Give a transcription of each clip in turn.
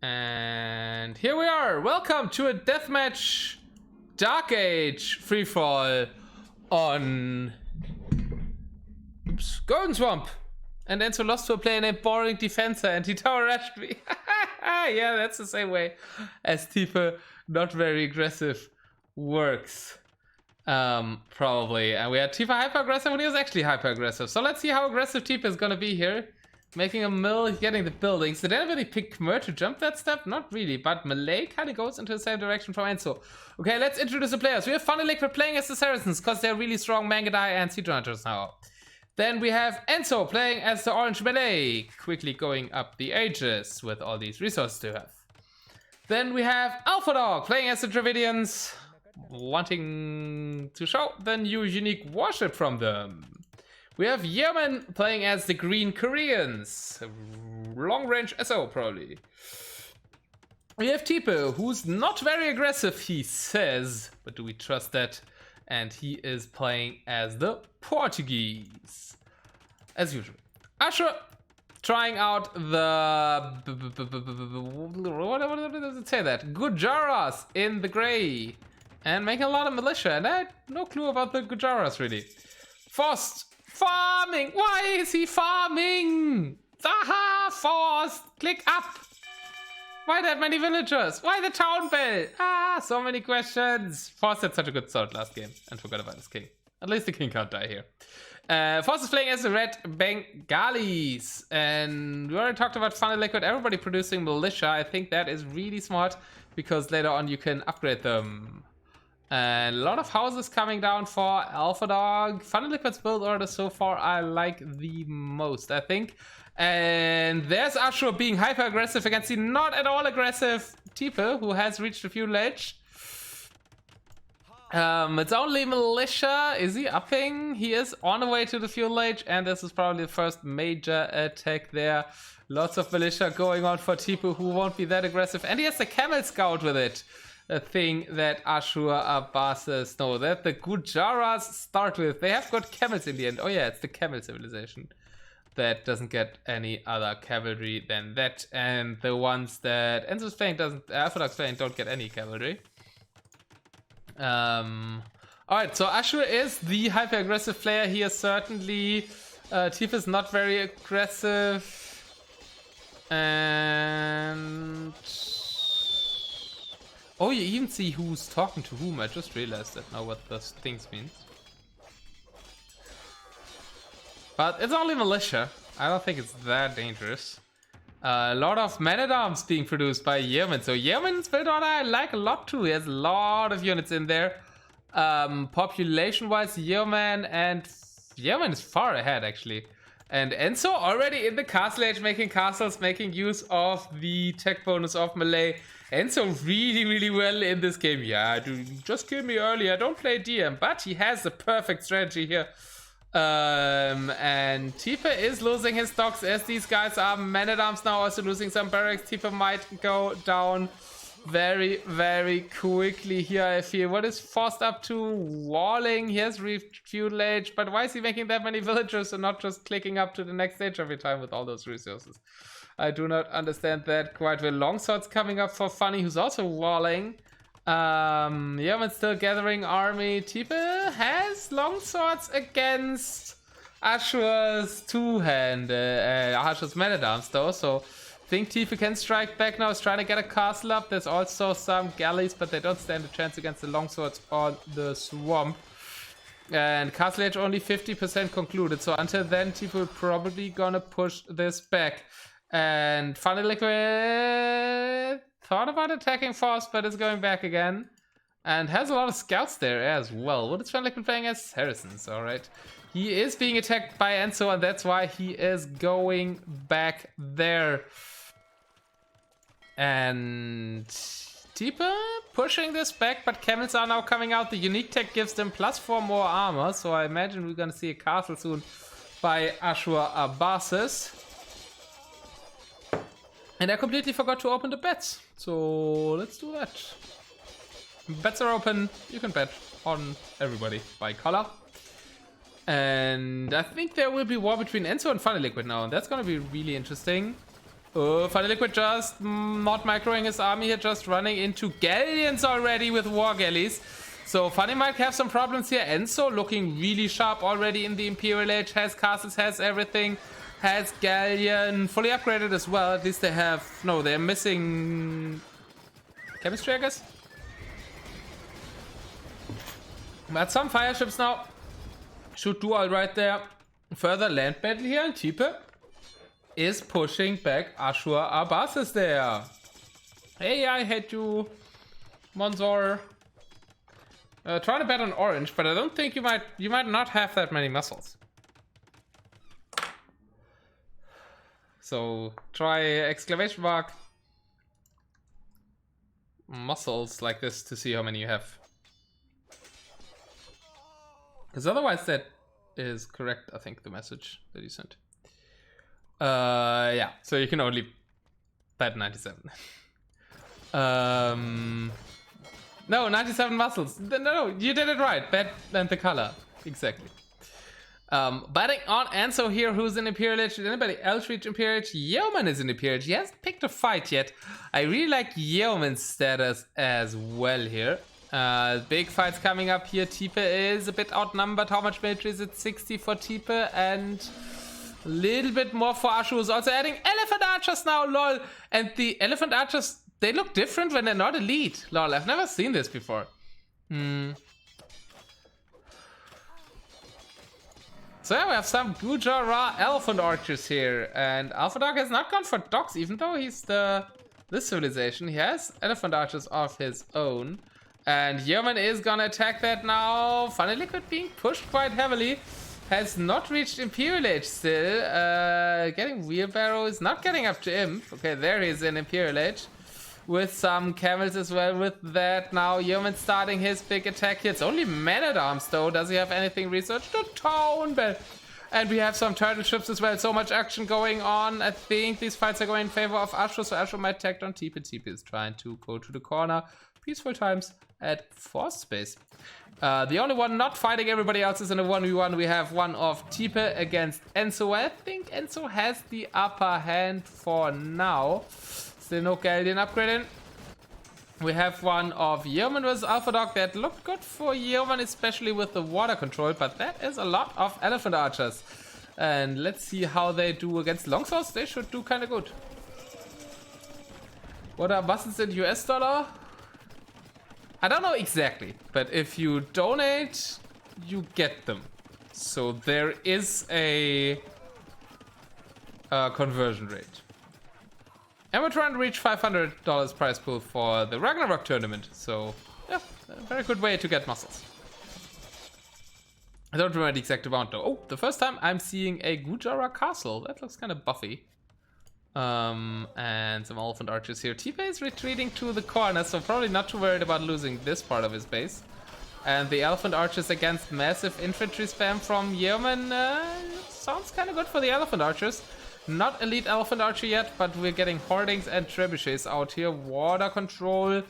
And here we are. Welcome to a Deathmatch Dark Age freefall on Golden Swamp. And Enzo lost to a player named Boring Defenser and he tower rushed me. Yeah, that's the same way as Tifa not very aggressive works. Probably. And we had Tifa hyper aggressive when he was actually hyper aggressive. So let's see how aggressive Tifa is gonna be here. Making a mill, getting the buildings. Did anybody pick Khmer to jump that step? Not really, but Malay kind of goes into the same direction from Enzo. Okay, let's introduce the players. We have Funny Liquid playing as the Saracens because they're really strong Mangadai and Sea Hunters now. Then we have Enzo playing as the Orange Malay, quickly going up the ages with all these resources to have. Then we have Alpha Dog playing as the Dravidians, wanting to show the new unique warship from them. We have Yemen playing as the Green Koreans. Long range SO, probably. We have Tipe, who's not very aggressive, he says. But do we trust that? And he is playing as the Portuguese. As usual. Asher trying out the... What does it say that? Gujaras in the gray. And making a lot of militia. And I had no clue about the Gujaras, really. Faust. Farming! Why is he farming? Aha! Forced! Click up! Why that many villagers? Why the town bell? Ah, so many questions. Forced had such a good start last game and forgot about his king. At least the king can't die here. Forced is playing as the Red Bengalis. And we already talked about Funny Liquid, everybody producing militia. I think that is really smart because later on you can upgrade them. And a lot of houses coming down for Alpha Dog. Funny Liquid's build order so far I like the most, I think. And there's Ashur being hyper aggressive against the not at all aggressive Tipe, who has reached the fuel ledge. It's only militia. Is he upping? He is on the way to the fuel ledge, and this is probably the first major attack there. Lots of militia going on for Tipe, who won't be that aggressive. And he has the Camel Scout with it. A thing that Ashur Abbasis know that the Gujaras start with. They have got camels in the end. Oh yeah, it's the camel civilization that doesn't get any other cavalry than that, and the ones that Enzo's playing doesn't, Alpha Dog's playing don't get any cavalry. Alright, so Ashur is the hyper aggressive player here. Certainly, Tifa is not very aggressive, and. Oh, you even see who's talking to whom. I just realized that now what those things means. But it's only militia. I don't think it's that dangerous. A lot of men-at-arms being produced by Yemen. So Yemen's build order I like a lot too. He has a lot of units in there. Population-wise, Yemen is far ahead actually. And Enzo already in the castle age, making castles, making use of the tech bonus of Malay. Enzo really well in this game. Yeah, dude, you just killed me earlier. Don't play DM, but he has the perfect strategy here. And Tifa is losing his dogs as these guys are men-at-arms now, also losing some barracks. Tifa might go down very quickly here, I feel. What is Forced up to? Walling. He has reached fuel age, but why is he making that many villagers and not just clicking up to the next stage every time with all those resources? I do not understand that quite well. Longsword's coming up for Funny, who's also walling. Yemen's still gathering army. Tipe has longswords against Ashur's Ashur's men-at-arms though, so I think Tifa can strike back now. He's trying to get a castle up. There's also some galleys, but they don't stand a chance against the longswords on the swamp. And castle age only 50% concluded, so until then Tifa probably gonna push this back. And Funny Liquid thought about attacking Force, but is going back again. And has a lot of scouts there as well. What is Funny Liquid playing as? Saracens, alright. He is being attacked by Enzo, and that's why he is going back there. And Tipa pushing this back, but camels are now coming out. The unique tech gives them +4 more armor, so I imagine we're gonna see a castle soon by Ashur Abbasis. And I completely forgot to open the bets, so let's do that. Bets are open. You can bet on everybody by color. And I think there will be war between Enzo and Funny Liquid now, and that's gonna be really interesting. Funny Liquid just not microing his army here, just running into galleons already with war galleys. So Funny might have some problems here. Enzo looking really sharp already in the Imperial Age. Has castles, has everything. Has Galleon fully upgraded as well. At least they have... No, they're missing... Chemistry, I guess? But some fire ships now should do alright there. Further land battle here, and Tipe is pushing back Ashur Arbaces there. Hey, I hate you, Monzor. Try to bet on orange, but I don't think you might not have that many muscles. So try exclamation mark muscles like this to see how many you have. Because otherwise that is correct, I think, the message that you sent. Yeah, so you can only bet 97. No, 97 muscles. No, you did it right. Bet and the color. Exactly. Betting on Enzo here, who's in Imperial Age. Did anybody else reach Imperial Age? Yeoman is in Imperial Age. He hasn't picked a fight yet. I really like Yeoman's status as well here. Big fights coming up here. Tipe is a bit outnumbered. How much military is it? 60 for Tipe and a little bit more for Ashur, who's also adding elephant archers now, lol. And the elephant archers, they look different when they're not elite. Lol, I've never seen this before. So yeah, we have some Gujarat elephant archers here. And Alpha Dog has not gone for dogs, even though he's this civilization. He has elephant archers of his own. And Yeoman is gonna attack that now. Funny Liquid being pushed quite heavily. Has not reached Imperial Age still. Getting Wheelbarrow is not getting up to Imp. Okay, there he is in Imperial Age. With some camels as well with that. Now Yeoman starting his big attack here. It's only Man-at-Arms though. Does he have anything researched? The Town Bell. And we have some turtle ships as well. So much action going on. I think these fights are going in favor of Ashur. So Ashur might tag on Tipe. Tipe is trying to go to the corner. Peaceful times at Force Space. The only one not fighting everybody else is in a 1v1. We have one of Tipe against Enzo. I think Enzo has the upper hand for now. Still no Galleon upgrading. We have one of Yeoman vs Alpha Dog that looked good for Yeoman, especially with the water control, but that is a lot of elephant archers. And let's see how they do against longswords. They should do kind of good. What are buses in US dollar? I don't know exactly, but if you donate, you get them. So there is a conversion rate. And we're trying to reach $500 prize pool for the Ragnarok tournament. So, yeah, a very good way to get muscles. I don't remember the exact amount though. Oh, the first time I'm seeing a Gujarat castle. That looks kind of buffy. And some elephant archers here. Tipe is retreating to the corner, so probably not too worried about losing this part of his base. And the elephant archers against massive infantry spam from Yeoman sounds kind of good for the elephant archers. Not elite elephant archer yet, but we're getting hoardings and trebuchets out here. Water control,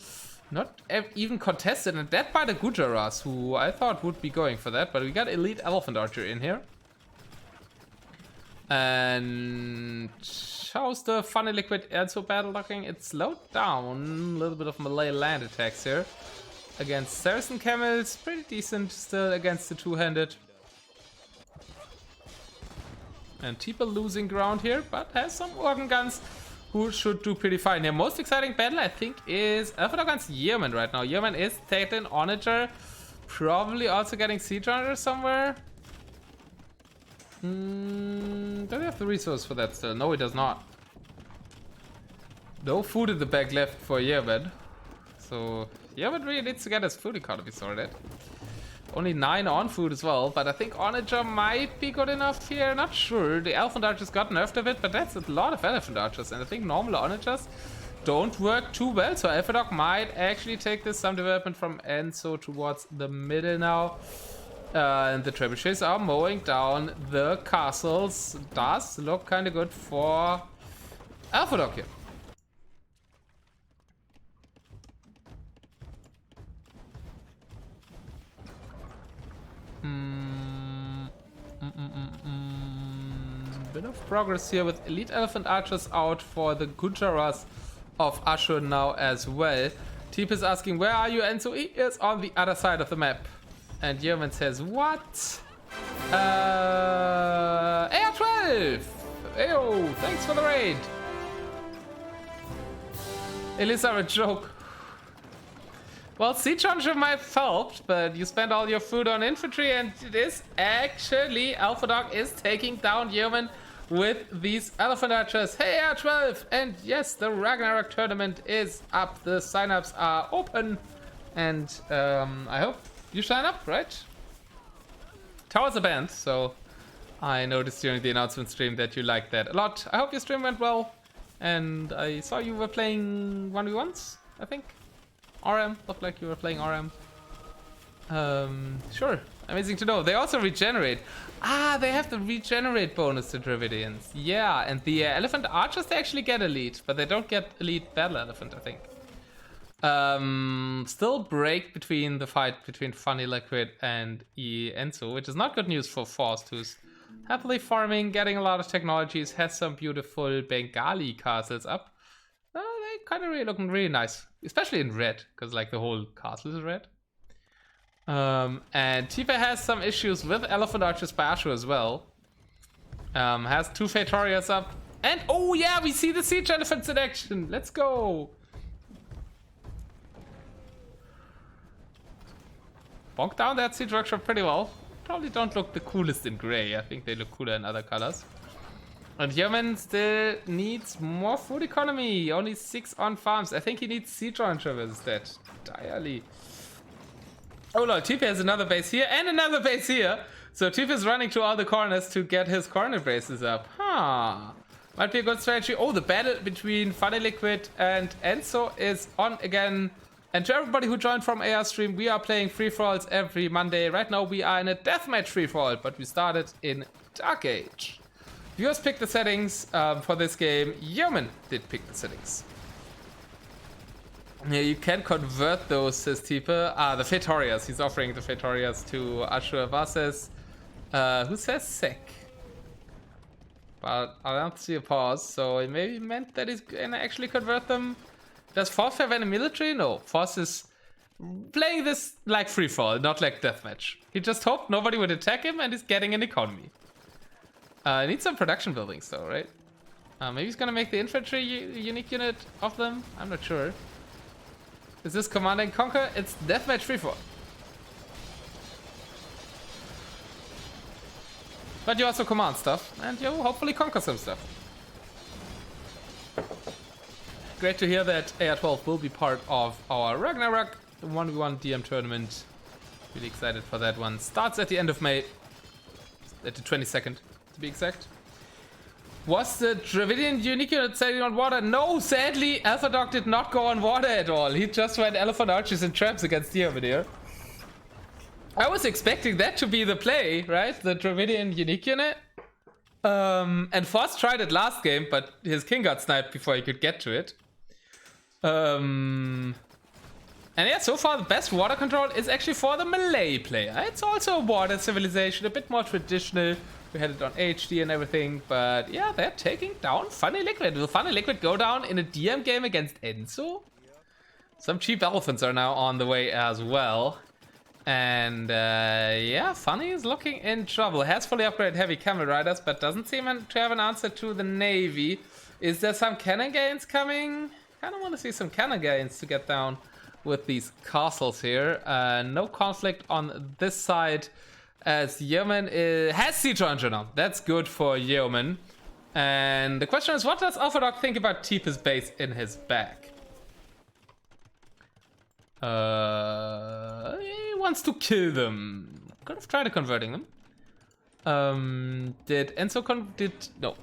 not even contested, and that by the Gujarats, who I thought would be going for that, but we got elite elephant archer in here. And how's the Funny Liquid Enzo battle looking? It's slowed down. A little bit of melee land attacks here. Against Saracen camels, pretty decent still against the two-handed. And Tipe losing ground here, but has some organ guns who should do pretty fine here. Most exciting battle, I think, is Alpha Dog against Yeoman right now. Yeoman is taking Onager, probably also getting Siege Runner somewhere. Does he have the resource for that still? No, he does not. No food in the bag left for Yeoman. So, Yeoman really needs to get his food economy sorted. Only 9 on food as well, but I think Onager might be good enough here. Not sure. The Elephant Archers got nerfed a bit, but that's a lot of Elephant Archers. And I think normal Onagers don't work too well. So Alpha Dog might actually take this some development from Enzo towards the middle now. And the trebuchets are mowing down the castles. Does look kind of good for Alpha Dog here. bit of progress here with Elite Elephant Archers out for the Gujaras of Ashur now as well. Teep is asking, where are you? And so he is on the other side of the map. And Yerman says, what? AR12! Ayo, thanks for the raid. Elisa, a joke. Well, Siege Hunter might have helped, but you spent all your food on infantry, and it is actually Alpha Dog is taking down Yeoman with these Elephant Archers. Hey, R12! And yes, the Ragnarok tournament is up. The sign-ups are open, and I hope you sign up, right? Towers are banned, so I noticed during the announcement stream that you liked that a lot. I hope your stream went well, and I saw you were playing 1v1s, I think. RM, looked like you were playing RM. Sure, amazing to know. They also regenerate. Ah, they have the regenerate bonus to Dravidians. Yeah, and the Elephant Archers, they actually get elite, but they don't get elite Battle Elephant, I think. Still break between the fight between Funny Liquid and Enzo, which is not good news for Faust, who's happily farming, getting a lot of technologies, has some beautiful Bengali castles up. They kind of really looking really nice, especially in red, because like the whole castle is red. And Tifa has some issues with Elephant Archers by Ashur as well. Has 2 Fatorias up, and oh yeah, we see the Siege Elephants in action. Let's go. Bonk down that Siege Workshop pretty well. Probably don't look the coolest in gray. I think they look cooler in other colors. And Yeoman still needs more food economy. Only 6 on farms. I think he needs Siege Launcher instead. Direly. Oh lol, Tifa has another base here and another base here. So Tifa is running to all the corners to get his corner bases up. Huh. Might be a good strategy. Oh, the battle between Funny Liquid and Enzo is on again. And to everybody who joined from AR stream, we are playing free-for-alls every Monday. Right now we are in a deathmatch free-for-all, but we started in Dark Age. Viewers picked the settings for this game. Yeoman did pick the settings. Yeah, you can convert those, says Tipa. Ah, the Fatorias. He's offering the Fatorias to Ashur Vases. Who says sec? But I don't see a pause, so it maybe meant that he's gonna actually convert them. Does Force have any military? No. Force is playing this like free-for-all, not like deathmatch. He just hoped nobody would attack him and he's getting an economy. I need some production buildings though, right? Maybe he's gonna make the infantry unique unit of them? I'm not sure. Is this Command and Conquer? It's deathmatch free-for-all. But you also command stuff, and you hopefully conquer some stuff. Great to hear that AR12 will be part of our Ragnarok 1v1 DM tournament. Really excited for that one. Starts at the end of May. At the 22nd, to be exact. Was the Dravidian unique unit sailing on water? No, sadly, Alpha Dog did not go on water at all. He just went Elephant Archers and Traps against the over there. I was expecting that to be the play, right? The Dravidian unique unit. And Force tried it last game, but his king got sniped before he could get to it. And yeah, so far the best water control is actually for the Malay player. It's also a water civilization, a bit more traditional. We had it on HD and everything, but yeah, they're taking down Funny Liquid. Will Funny Liquid go down in a DM game against Enzo? Some cheap elephants are now on the way as well. And yeah, Funny is looking in trouble. Has fully upgraded heavy camel riders, but doesn't seem to have an answer to the navy. Is there some cannon gains coming? Kind of want to see some cannon gains to get down with these castles here. No conflict on this side, as Yeoman has Siege Launcher now. That's good for Yeoman. And the question is, what does Alpha Dog think about Tipa's base in his back? He wants to kill them. Could have tried converting them. Did Enzo no.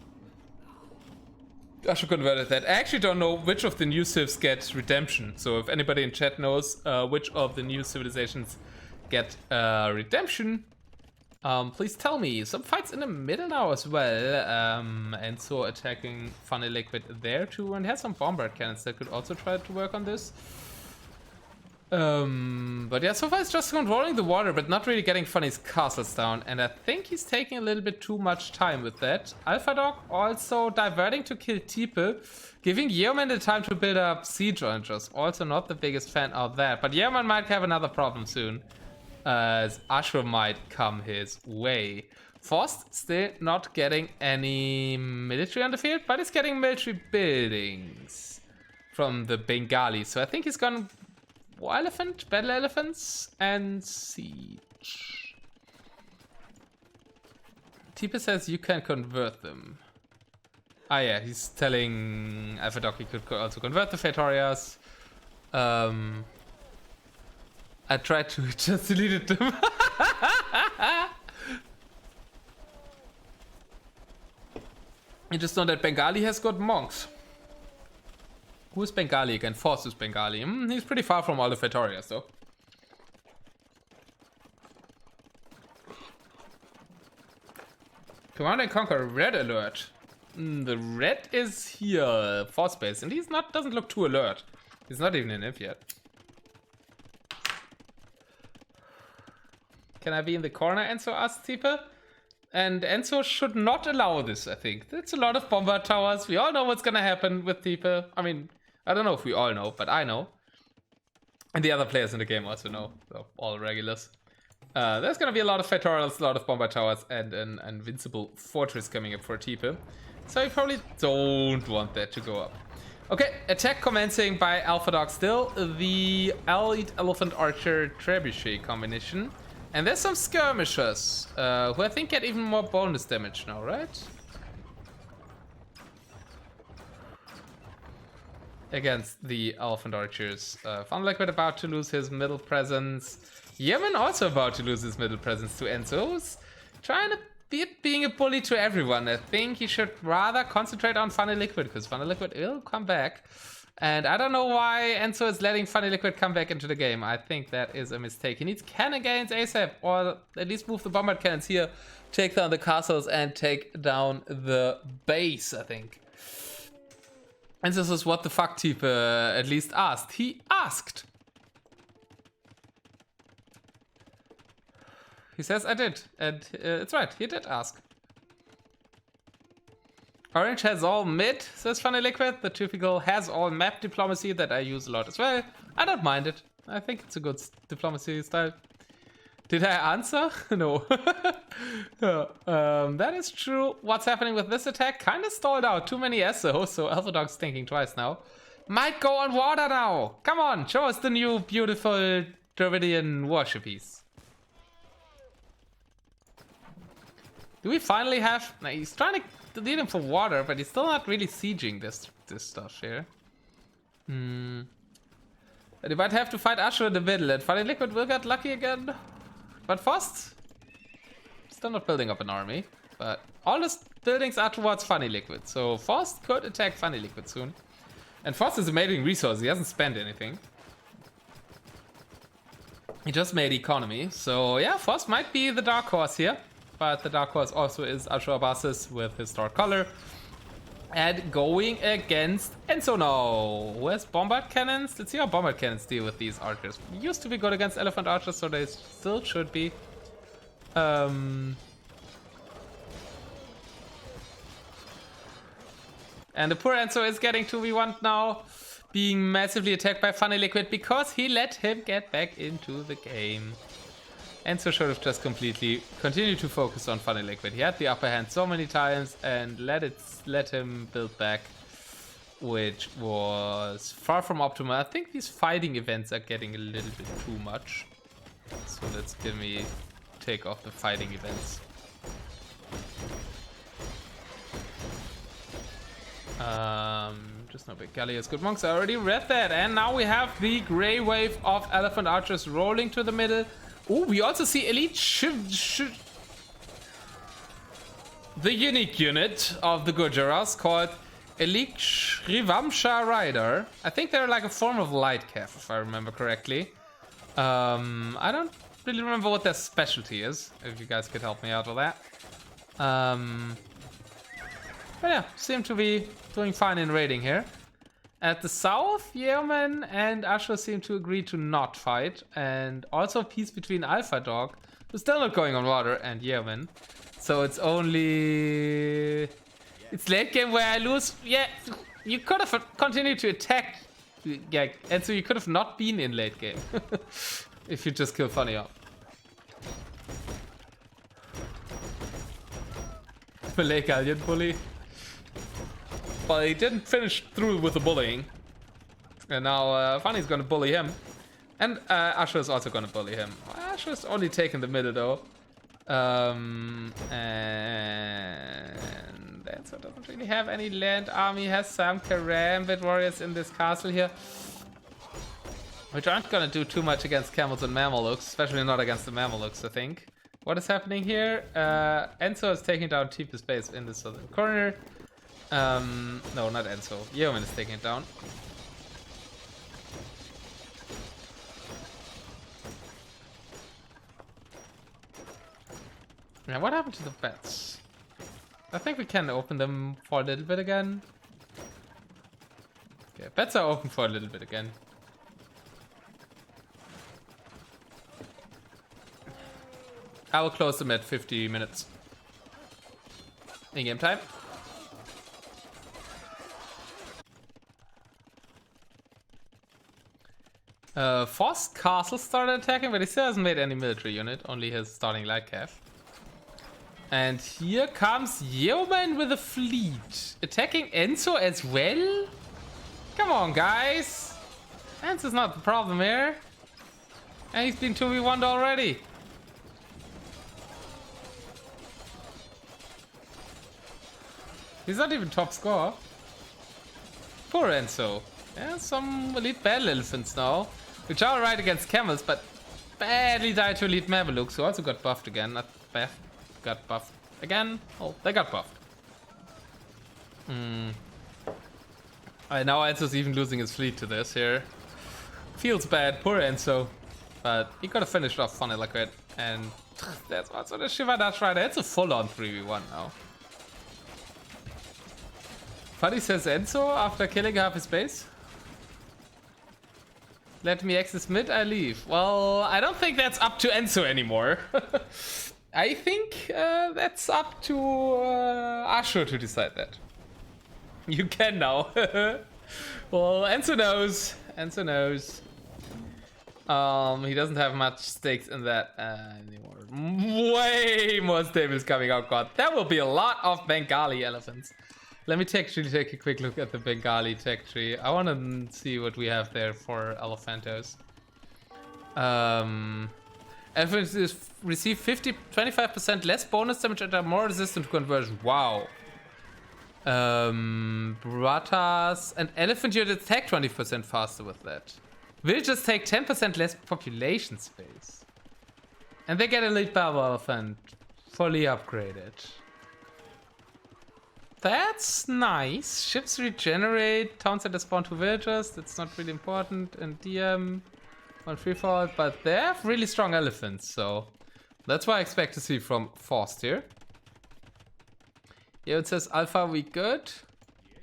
I should convert that. I actually don't know which of the new civs get redemption. So if anybody in chat knows which of the new civilizations get redemption, please tell me. Some fights in the middle now as well. Enzo attacking Funny Liquid there too, and has some bombard cannons that could also try to work on this. But yeah, so far it's just controlling the water, but not really getting Funny's castles down. And I think he's taking a little bit too much time with that. Alpha Dog also diverting to kill Tipe, giving Yeoman the time to build up siege rangers. Also not the biggest fan of that. But Yeoman might have another problem soon, as Ashra might come his way. Forst still not getting any military on the field, but he's getting military buildings from the Bengali. So I think he's gonna elephant, battle elephants, and siege. Tipa says you can convert them. Ah yeah, he's telling Alpha Dog he could also convert the Fetorias. I tried to just deleted them. You just know that Bengali has got monks. Who is Bengali again? Force is Bengali. He's pretty far from all the Fetorias, though. Command and Conquer, red alert. The red is here, force base, and he's not, doesn't look too alert. He's not even in Imp yet. Can I be in the corner, Enzo asked Tipe? And Enzo should not allow this, I think. It's a lot of bombard towers. We all know what's gonna happen with Tipe. I mean, I don't know if we all know, but I know. And the other players in the game also know, so all regulars. There's gonna be a lot of Fetorials, a lot of bombard towers, and an invincible fortress coming up for Tipe. So you probably don't want that to go up. Okay, attack commencing by Alpha Dog still. The Elite Elephant Archer Trebuchet combination. And there's some skirmishers, who I think get even more bonus damage now, right? Against the Elephant Archers. Fun Liquid about to lose his middle presence. Yemen also about to lose his middle presence to Enzo, who's trying to being a bully to everyone. I think he should rather concentrate on Funny Liquid, because Funny Liquid will come back. And I don't know why Enzo is letting Funny Liquid come back into the game. I think that is a mistake. He needs cannon gains ASAP, or at least move the bombard cannons here, take down the castles, and take down the base, I think. And this is what the fuck Tipe at least asked. He asked. He says I did, and it's right, he did ask. Orange has all mid, says Funny Liquid. The typical has all map diplomacy that I use a lot as well. I don't mind it. I think it's a good diplomacy style. Did I answer? No. That is true. What's happening with this attack? Kind of stalled out. Too many SOs, so Alpha Dog's thinking twice now. Might go on water now. Come on, show us the new beautiful Dravidian warship piece. Do we finally have... Nah, he's trying to lead him for water, but he's still not really sieging this stuff here. But he might have to fight Ashura in the middle, and Funny Liquid will get lucky again. But Fost, still not building up an army. But all his buildings are towards Funny Liquid, so Fost could attack Funny Liquid soon. And Fost is amazing resource, he hasn't spent anything. He just made economy, so yeah, Fost might be the dark horse here. But the dark horse also is Ashura Basis with his dark color. And going against Enzo now. Who has bombard cannons? Let's see how bombard cannons deal with these archers. Used to be good against elephant archers, so they still should be. And the poor Enzo is getting 2v1 now, being massively attacked by Funny Liquid because he let him get back into the game. Enzo should have just completely continued to focus on Funny Liquid. He had the upper hand so many times and let him build back, which was far from optimal. I think these fighting events are getting a little bit too much. So let's take off the fighting events. Just no big Gallius. Good monks. I already read that. And now we have the gray wave of elephant archers rolling to the middle. Oh, we also see Elite the unique unit of the Gujaras called Elite Shrivamsha Rider. I think they're like a form of light cav, if I remember correctly. I don't really remember what their specialty is, if you guys could help me out with that. But yeah, seem to be doing fine in raiding here. At the south, Yeoman and Asher seem to agree to not fight. And also peace between Alpha Dog, who's still not going on RotR, and Yeoman. So it's only... It's late game where I lose. Yeah, you could have continued to attack. Yeah, and so you could have not been in late game. If you just kill Funny up. Malay Galleon bully. But he didn't finish through with the bullying. And now Funny's gonna bully him. And Asher is also gonna bully him. Asher's only taking the middle though. And Enzo doesn't really have any land army. Has some Karambit warriors in this castle here. Which aren't gonna do too much against camels and Mamelukes. Especially not against the Mamelukes, I think. What is happening here? Enzo is taking down Tipe's base in the southern corner. No, not Enzo. Yeoman is taking it down. Now, what happened to the bets? I think we can open them for a little bit again. Okay, bets are open for a little bit again. I will close them at 50 minutes. In-game time. Forced Castle started attacking, but he still hasn't made any military unit, only his starting light cav. And here comes Yeoman with a fleet. Attacking Enzo as well? Come on, guys. Enzo's not the problem here. And he's been 2v1'd already. He's not even top score. Poor Enzo. Yeah, some elite battle elephants now. Which are alright against camels, but badly died to elite Mamelukes, who also got buffed again. Not buffed. Got buffed again. Oh, they got buffed. Now Enzo's even losing his fleet to this here. Feels bad, poor Enzo. But he could have finished off Funny like that. And that's also the Shiva Dash Rider. It's a full-on 3v1 now. Funny says Enzo after killing half his base. Let me access mid, I leave. Well, I don't think that's up to Enzo anymore. I think that's up to Asher to decide that. You can now. Well, Enzo knows. Enzo knows. He doesn't have much stakes in that anymore. Way more stables coming out. God, that will be a lot of Bengali elephants. Let me actually take a quick look at the Bengali tech tree. I want to see what we have there for Elephantos. Elephants receive 25% less bonus damage and are more resistant to conversion. Wow. Bratas and elephant units attack 20% faster with that. Villagers take 10% less population space. And they get elite battle elephant fully upgraded. That's nice. Ships regenerate. Towns that spawn 2 villagers. That's not really important. And DM on freefall, but they have really strong elephants, so that's what I expect to see from Forst here. Yeah, it says Alpha we good.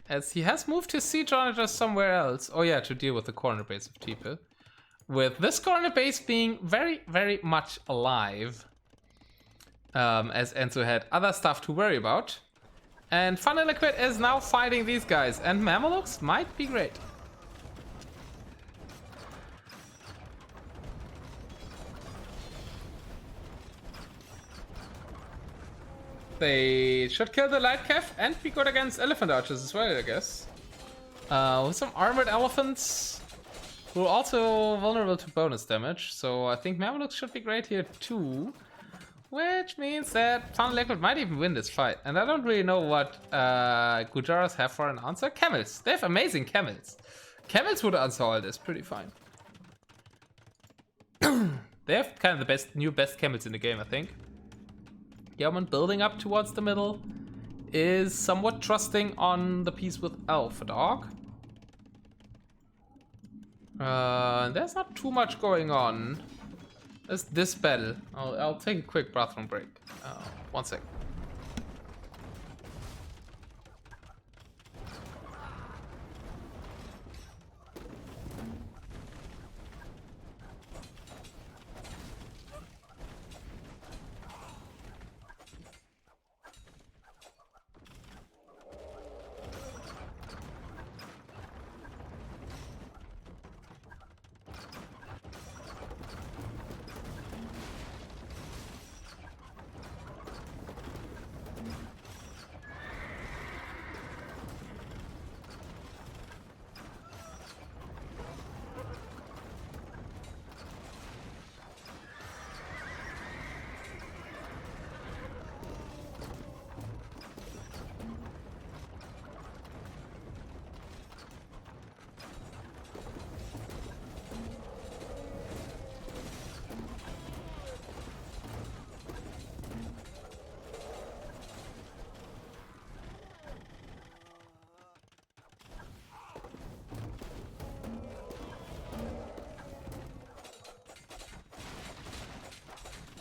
As he has moved his siege onager somewhere else. Oh yeah, to deal with the corner base of Tipe. With this corner base being very, very much alive. As Enzo had other stuff to worry about. And Funnel Liquid is now fighting these guys, and Mamelukes might be great. They should kill the light cav and be good against elephant archers as well, I guess. With some armored elephants who are also vulnerable to bonus damage, so I think Mamelukes should be great here too. Which means that Funnel Liquid might even win this fight. And I don't really know what Gujaras have for an answer. Camels. They have amazing camels. Camels would answer all this pretty fine. They have kind of the best camels in the game, I think. Yeoman building up towards the middle is somewhat trusting on the piece with Alpha Dog. There's not too much going on. There's this battle. I'll take a quick bathroom break. 1 sec.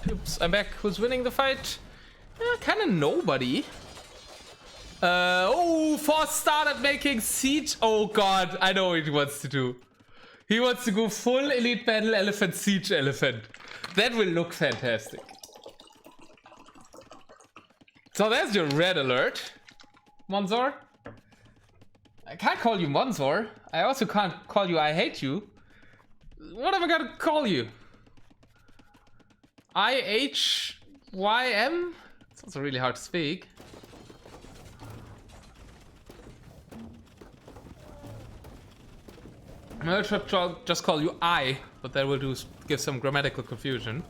Oops, I'm back. Who's winning the fight? Kind of nobody. Oh, Force started making siege. Oh god, I know what he wants to do. He wants to go full Elite Battle Elephant Siege Elephant. That will look fantastic. So there's your red alert, Monzor. I can't call you Monzor. I also can't call you I hate you. What am I gonna call you? IHYM? It's also really hard to speak. I'll just call you I, but that will give some grammatical confusion.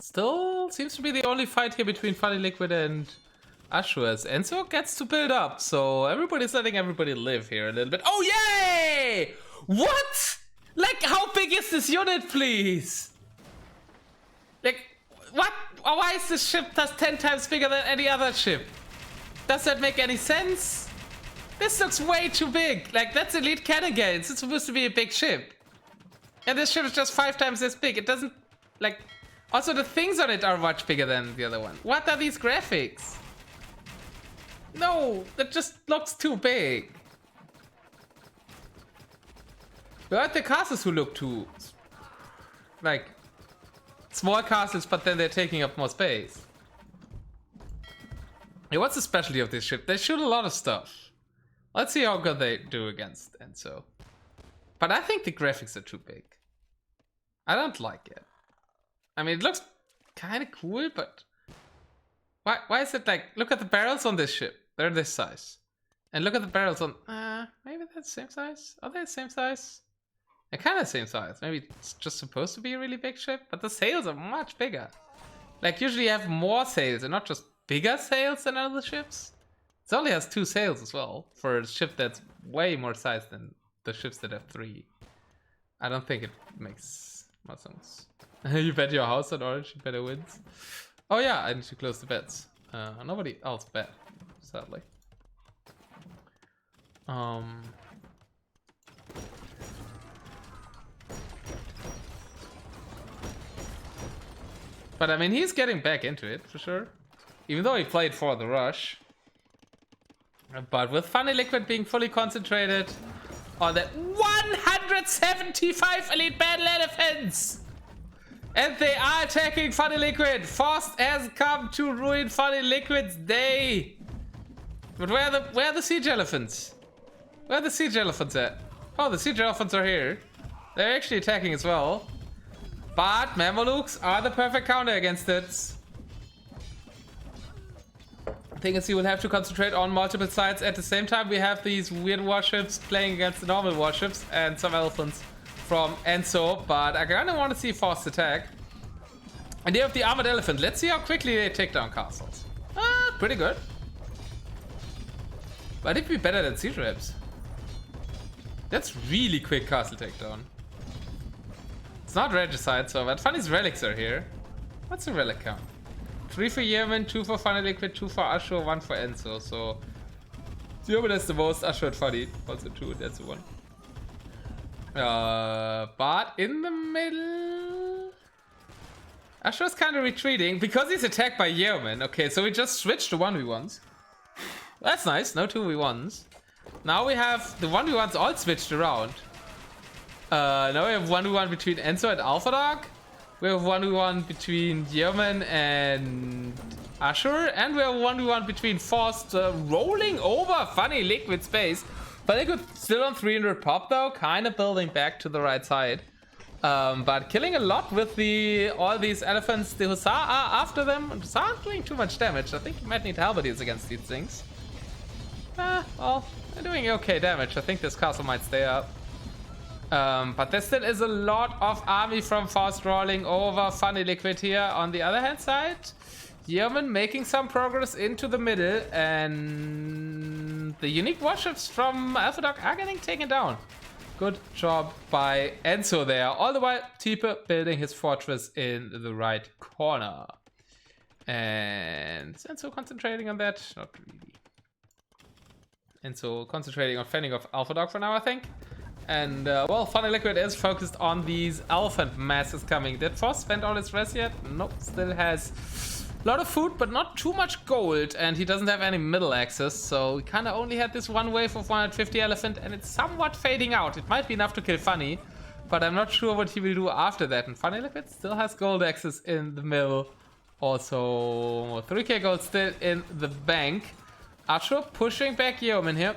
Still seems to be the only fight here between Funny Liquid and Ashur, as Enzo gets to build up, so everybody's letting everybody live here a little bit. Oh, yay! What? Like, how big is this unit, please? Like, what? Why is this ship just 10 times bigger than any other ship? Does that make any sense? This looks way too big. Like, that's Elite Cannon-Gates. It's supposed to be a big ship. And this ship is just 5 times this big. It doesn't, like... Also, the things on it are much bigger than the other one. What are these graphics? No, that just looks too big. There are the castles who look too... like... small castles, but then they're taking up more space. Hey, what's the specialty of this ship? They shoot a lot of stuff. Let's see how good they do against Enzo. But I think the graphics are too big. I don't like it. I mean, it looks kind of cool, but... Why is it like... Look at the barrels on this ship. They're this size. And look at the barrels on... maybe they're the same size? Are they the same size? They're kind of the same size. Maybe it's just supposed to be a really big ship, but the sails are much bigger. Like, usually you have more sails and not just bigger sails than other ships. It only has 2 sails as well, for a ship that's way more size than the ships that have 3. I don't think it makes much sense. You bet your house on orange, you better wins. Oh yeah, I need to close the bets. Nobody else bet, sadly. But I mean, he's getting back into it for sure. Even though he played for the rush. But with Funny Liquid being fully concentrated on that 175 Elite Battle Elephants! And they are attacking Funny Liquid. Frost has come to ruin Funny Liquid's day. But where are the siege elephants? Where are the siege elephants at? Oh, the siege elephants are here. They're actually attacking as well. But Mamelukes are the perfect counter against it. The thing is, you will have to concentrate on multiple sides at the same time. We have these weird warships playing against the normal warships and some elephants from Enzo, but I kind of want to see Frost attack. And they have the armored elephant. Let's see how quickly they take down castles. Pretty good. But it'd be better than siege reps. That's really quick castle takedown. It's not regicide, so but Funny's relics are here. What's the relic count? 3 for Yemen, 2 for Funny Liquid, 2 for Ashur, 1 for Enzo. So Yemen has the most, Ashur and Funny also 2, that's the 1. But in the middle, Ashur's kind of retreating because he's attacked by Yeoman. Okay, so we just switched to 1v1s. That's nice, no 2v1s. Now we have the 1v1s all switched around. Now we have 1v1 between Enzo and Alpha Dog. We have 1v1 between Yeoman and Ashur. And we have 1v1 between Frost rolling over Funny Liquid space. But they could still on 300 pop though, kind of building back to the right side. But killing a lot with all these elephants. The Hussar are after them. Hussar aren't doing too much damage. I think you might need halberdiers against these things. Well, they're doing okay damage. I think this castle might stay up. But there still is a lot of army from Frost rolling over Funny Liquid here. On the other hand side, Yeoman making some progress into the middle, and the unique warships from Alpha Dog are getting taken down. Good job by Enzo there. All the while, Tipe building his fortress in the right corner. And is Enzo concentrating on that? Not really. Enzo concentrating on fending off Alpha Dog for now, I think. And, well, Funny Liquid is focused on these elephant masses coming. Did Foss spend all his res yet? Nope, still has a lot of food, but not too much gold. And he doesn't have any middle access, so he kind of only had this one wave of 150 elephant, and it's somewhat fading out. It might be enough to kill Funny, but I'm not sure what he will do after that. And Funny Liquid still has gold access in the mill. Also, 3k gold still in the bank. Archer pushing back Yeoman here.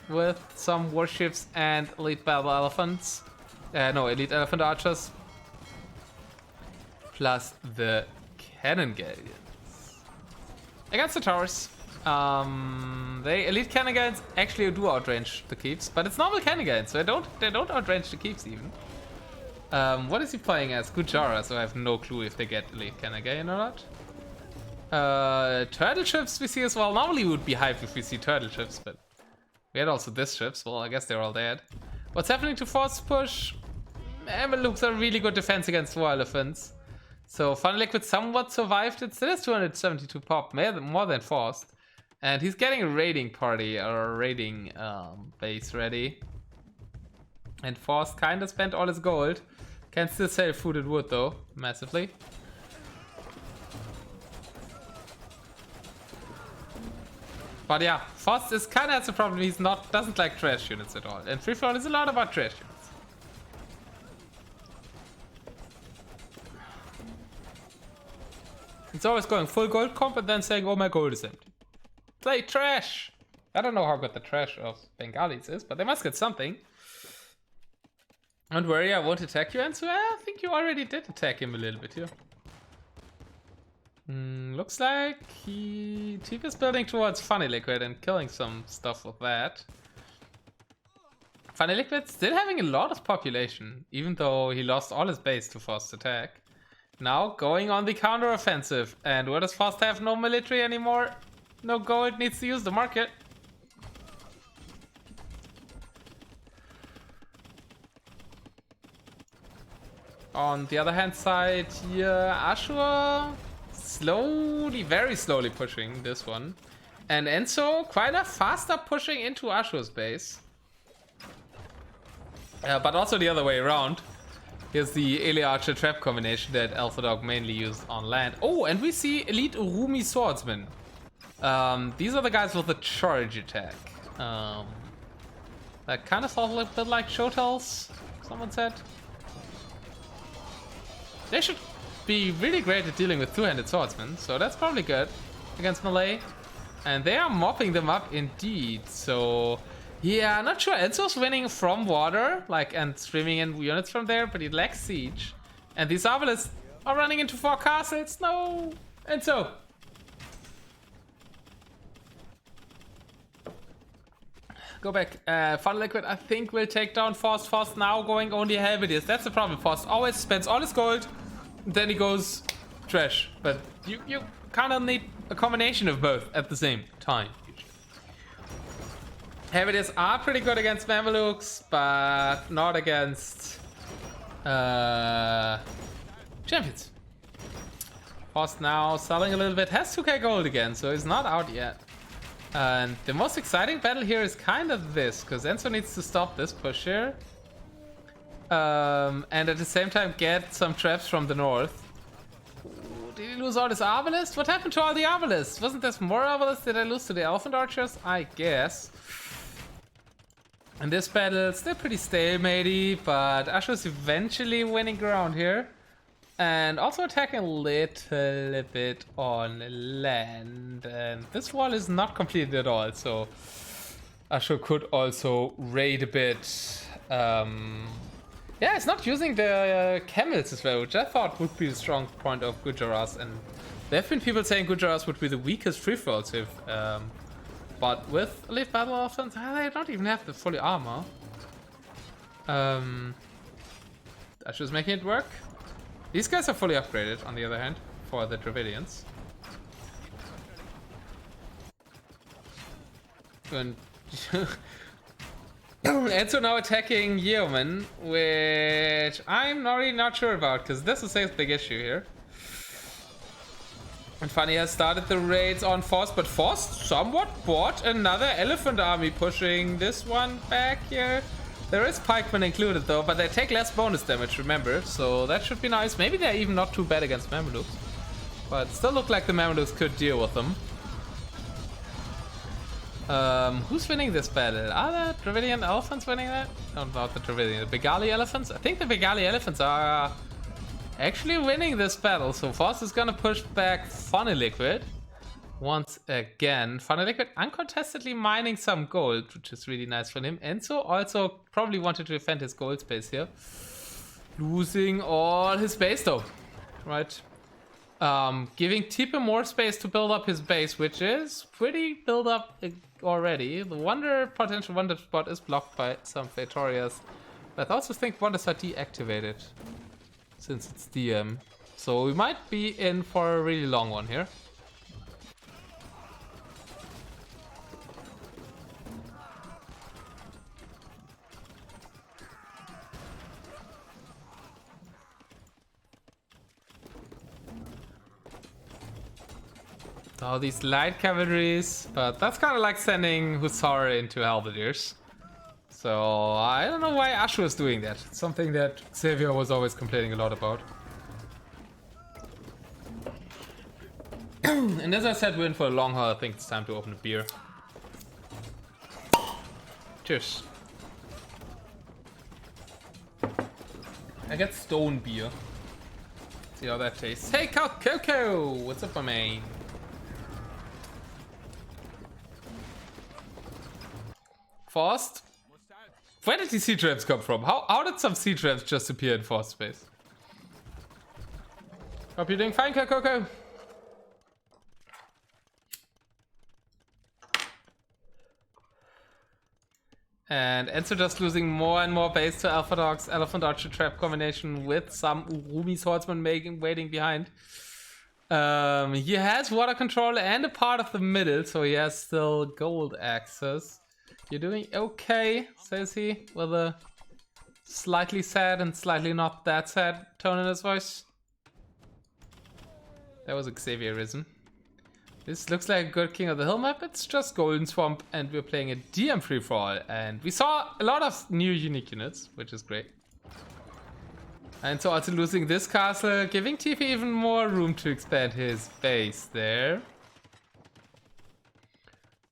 With some warships and elite battle elephants. No, elite elephant archers. Plus the cannon galleons. Against the towers. They elite cannon galleons actually do outrange the keeps, but it's normal cannon galleons, so they don't outrange the keeps even. What is he playing as? Gujara, so I have no clue if they get elite cannon galleon or not. Turtle ships we see as well. Normally we would be hyped if we see turtle ships, but we had also this ships. Well, I guess they're all dead. What's happening to force push? Looks a really good defense against war elephants. So Funny Liquid somewhat survived it. Still has 272 pop, more than forced. And he's getting a raiding party or a raiding base ready. And Forced kind of spent all his gold. Can still sell food and wood though, massively. But yeah, Forced is kind of has a problem. He's doesn't like trash units at all. And Free For All is a lot about trash units. It's always going full gold comp and then saying, oh, my gold is empty. Play trash! I don't know how good the trash of Bengalis is, but they must get something. Don't worry, I won't attack you, Enzo. I think you already did attack him a little bit here. Looks like Tipe is building towards Funny Liquid and killing some stuff with that. Funny Liquid still having a lot of population, even though he lost all his base to Forced attack. Now going on the counter offensive. And where does Forced have no military anymore? No gold, needs to use the market. On the other hand side here, Ashura slowly, very slowly pushing this one. And Enzo quite a faster pushing into Ashura's base. But also the other way around. Here's the Ele Archer trap combination that Alpha Dog mainly used on land. Oh, and we see Elite Urumi Swordsman. These are the guys with the charge attack. That kind of sounds a bit like Shotels, someone said. They should be really great at dealing with two-handed swordsmen, so that's probably good against melee. And they are mopping them up indeed, so yeah, not sure. Enzo's winning from water, and streaming in units from there, but he lacks siege. And these Arbaleths are running into 4 castles. No, Enzo. Go back. Funny Liquid, I think, will take down Forced. Forced now going only Helvetius. That's the problem. Forced always spends all his gold, then he goes trash. But you kind of need a combination of both at the same time. Helvetius are pretty good against Mamelukes, but not against champions. Forced now selling a little bit. Has 2k gold again, so he's not out yet. And the most exciting battle here is kind of this, because Enzo needs to stop this push here. And at the same time get some traps from the north. Ooh, did he lose all his Arbaleths? What happened to all the Arbaleths? Wasn't there more Arbaleths? Did I lose to the Elephant Archers? I guess. And this battle is still pretty stalematey, but Ashu's eventually winning ground here. And also attacking a little bit on land. And this wall is not completed at all, so Ashu could also raid a bit. Yeah, it's not using the camels as well, which I thought would be the strong point of Gujaras. And there have been people saying Gujaras would be the weakest free-for-alls if... but with Elite Battle Elephants, they don't even have the fully armor. Ashu's making it work. These guys are fully upgraded, on the other hand, for the Dravidians. And Enzo now attacking Yeoman, which I'm really not sure about, because this is a big issue here. And Funny has started the raids on Force, but Force somewhat bought another elephant army, pushing this one back here. There is pikemen included though, but they take less bonus damage, remember, so that should be nice. Maybe they're even not too bad against Mamelukes, but still look like the Mamelukes could deal with them. Who's winning this battle? Are the Dravidian elephants winning that? No, not the Dravidian, the Bengali elephants? I think the Bengali elephants are actually winning this battle. So Force is gonna push back Funny Liquid once again. Funny Liquid uncontestedly mining some gold, which is really nice for him. Enzo also probably wanted to defend his gold space here. Losing all his base though, right? Giving Tipe more space to build up his base, which is pretty built up already. The potential wonder spot is blocked by some Fatorias, but I also think wonders are deactivated since it's DM. So we might be in for a really long one here. All these light cavalries, but that's kind of like sending Hussar into Halberdiers. So I don't know why Ashu is doing that. It's something that Xavier was always complaining a lot about. And as I said, we're in for a long haul. I think it's time to open a beer. Cheers. I get stone beer. See how that tastes. Hey Coco! What's up, my man? Forced? Where did these sea traps come from? How did some sea traps just appear in Force space? Hope you're doing fine, Coco. And Enzo just losing more and more base to Alpha Dog's Elephant Archer Trap combination with some Urumi Swordsman waiting behind. He has water control and a part of the middle, so he has still gold access. You're doing okay, says he, with a slightly sad and slightly not that sad tone in his voice. That was Xavierism. This looks like a good King of the Hill map. It's just Golden Swamp, and we're playing a DM free-for-all. And we saw a lot of new unique units, which is great. And so also losing this castle, giving Tifa even more room to expand his base there.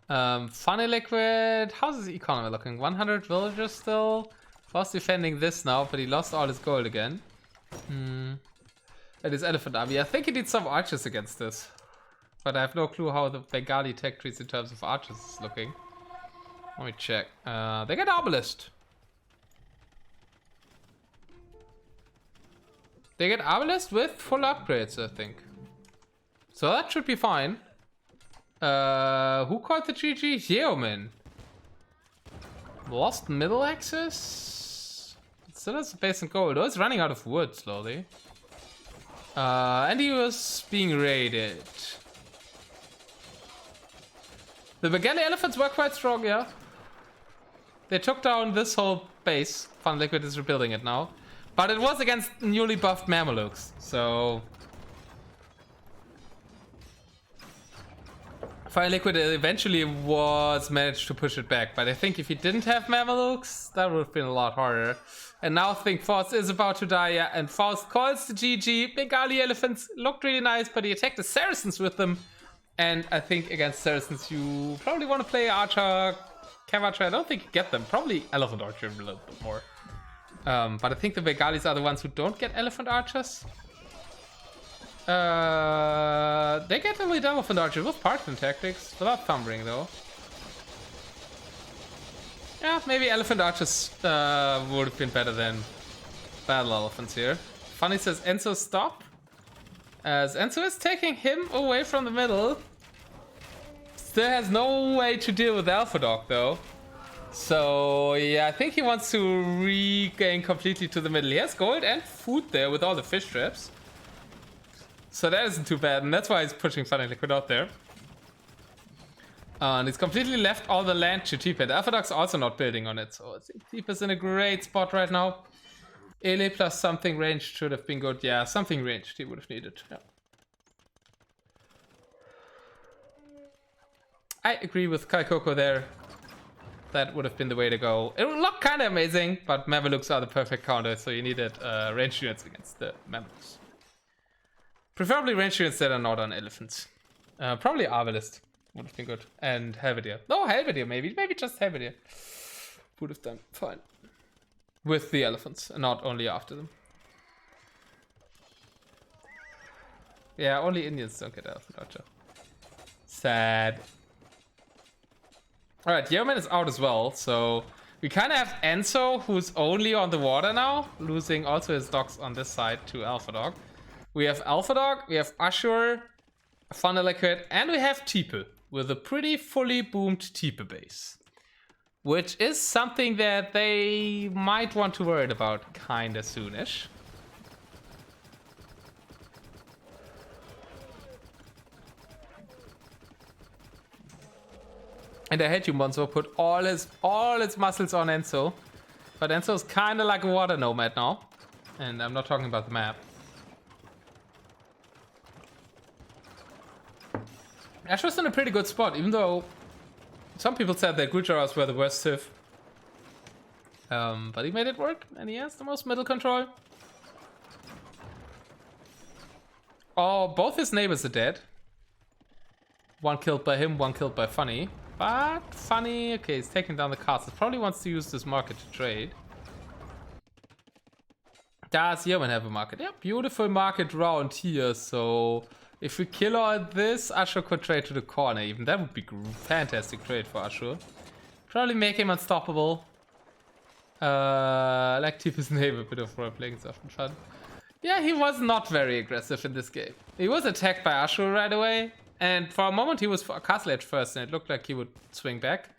Funny Liquid, how's his economy looking? 100 villagers still. Force defending this now, but he lost all his gold again. And his elephant army. I think he needs some archers against this. But I have no clue how the Bengali tech trees in terms of archers is looking. Let me check. They get Arbalest. They get Arbalest with full upgrades, I think. So that should be fine. Who called the GG? Yeoman. Lost middle access? It still has a base and gold. Oh, it's running out of wood slowly. And he was being raided. The Bengali elephants were quite strong, yeah. They took down this whole base. Fun Liquid is rebuilding it now. But it was against newly buffed Mamelukes, so... Fire Liquid eventually was managed to push it back, but I think if he didn't have Mamelukes, that would have been a lot harder. And now I think Faust is about to die, yeah, and Faust calls the GG. Bengali elephants looked really nice, but he attacked the Saracens with them. And I think against Saracens, you probably want to play Archer, Cav Archer. I don't think you get them. Probably Elephant Archer a little bit more. But I think the Bengalis are the ones who don't get Elephant Archers. They get the lead Elephant Archer with Parkland Tactics, without Thumbring though. Yeah, maybe Elephant Archers would have been better than Battle Elephants here. Funny says Enzo stop. As Enzo is taking him away from the middle. Still has no way to deal with Alpha Dog though. So yeah, I think he wants to regain completely to the middle. He has gold and food there with all the fish traps. So that isn't too bad, and that's why he's pushing Funny Liquid out there. And he's completely left all the land to Tipe. Alpha Dog's also not building on it, so I think Tipe's in a great spot right now. Ele plus something ranged should have been good. Yeah, something ranged he would have needed. Yeah. I agree with Kai Coco there. That would have been the way to go. It would look kind of amazing, but Mamelukes are the perfect counter, so you needed ranged units against the Mamelukes. Preferably ranged units that are not on elephants. Probably Arbalist would have been good. And Helvedier. No, Helvedier maybe. Maybe just Helvedier. Would have done fine. With the elephants, and not only after them. Yeah, only Indians don't get elephant archer. Sad. Alright, Yeoman is out as well, so we kind of have Enzo, who's only on the water now, losing also his dogs on this side to Alpha Dog. We have Alpha Dog, we have Ashur, Funnel Liquid, and we have Tipe, with a pretty fully boomed Tipe base. Which is something that they might want to worry about kinda soonish. And I hate you, Monzo put all his muscles on Enzo. But Enzo's kinda like a water nomad now. And I'm not talking about the map. Ashur's in a pretty good spot, even though some people said that Gujaras were the worst Civ. But he made it work, and he has the most middle control. Oh, both his neighbors are dead. One killed by him, one killed by Funny. But Funny, okay, he's taking down the castles. Probably wants to use this market to trade. Does Yeoman have a market? Yeah, beautiful market round here, so if we kill all this, Ashur could trade to the corner even. That would be fantastic trade for Ashur. Probably make him unstoppable. Like Tipe's neighbor, a bit of role playing is often fun. Yeah, he was not very aggressive in this game. He was attacked by Ashur right away. And for a moment he was for castle edge first, and it looked like he would swing back.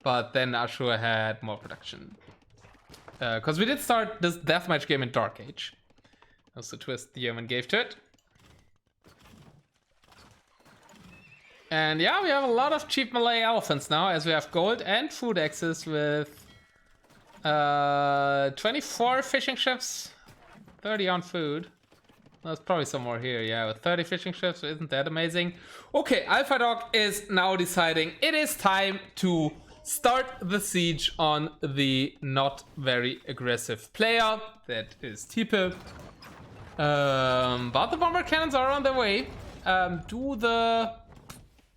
But then Ashur had more production. Because we did start this deathmatch game in Dark Age. That's the twist the Yeoman gave to it. And yeah, we have a lot of cheap Malay elephants now, as we have gold and food access with 24 fishing ships, 30 on food. There's probably some more here, yeah, with 30 fishing ships, isn't that amazing? Okay, Alpha Dog is now deciding it is time to start the siege on the not very aggressive player, that is Tipe. But the bombard cannons are on their way. Do the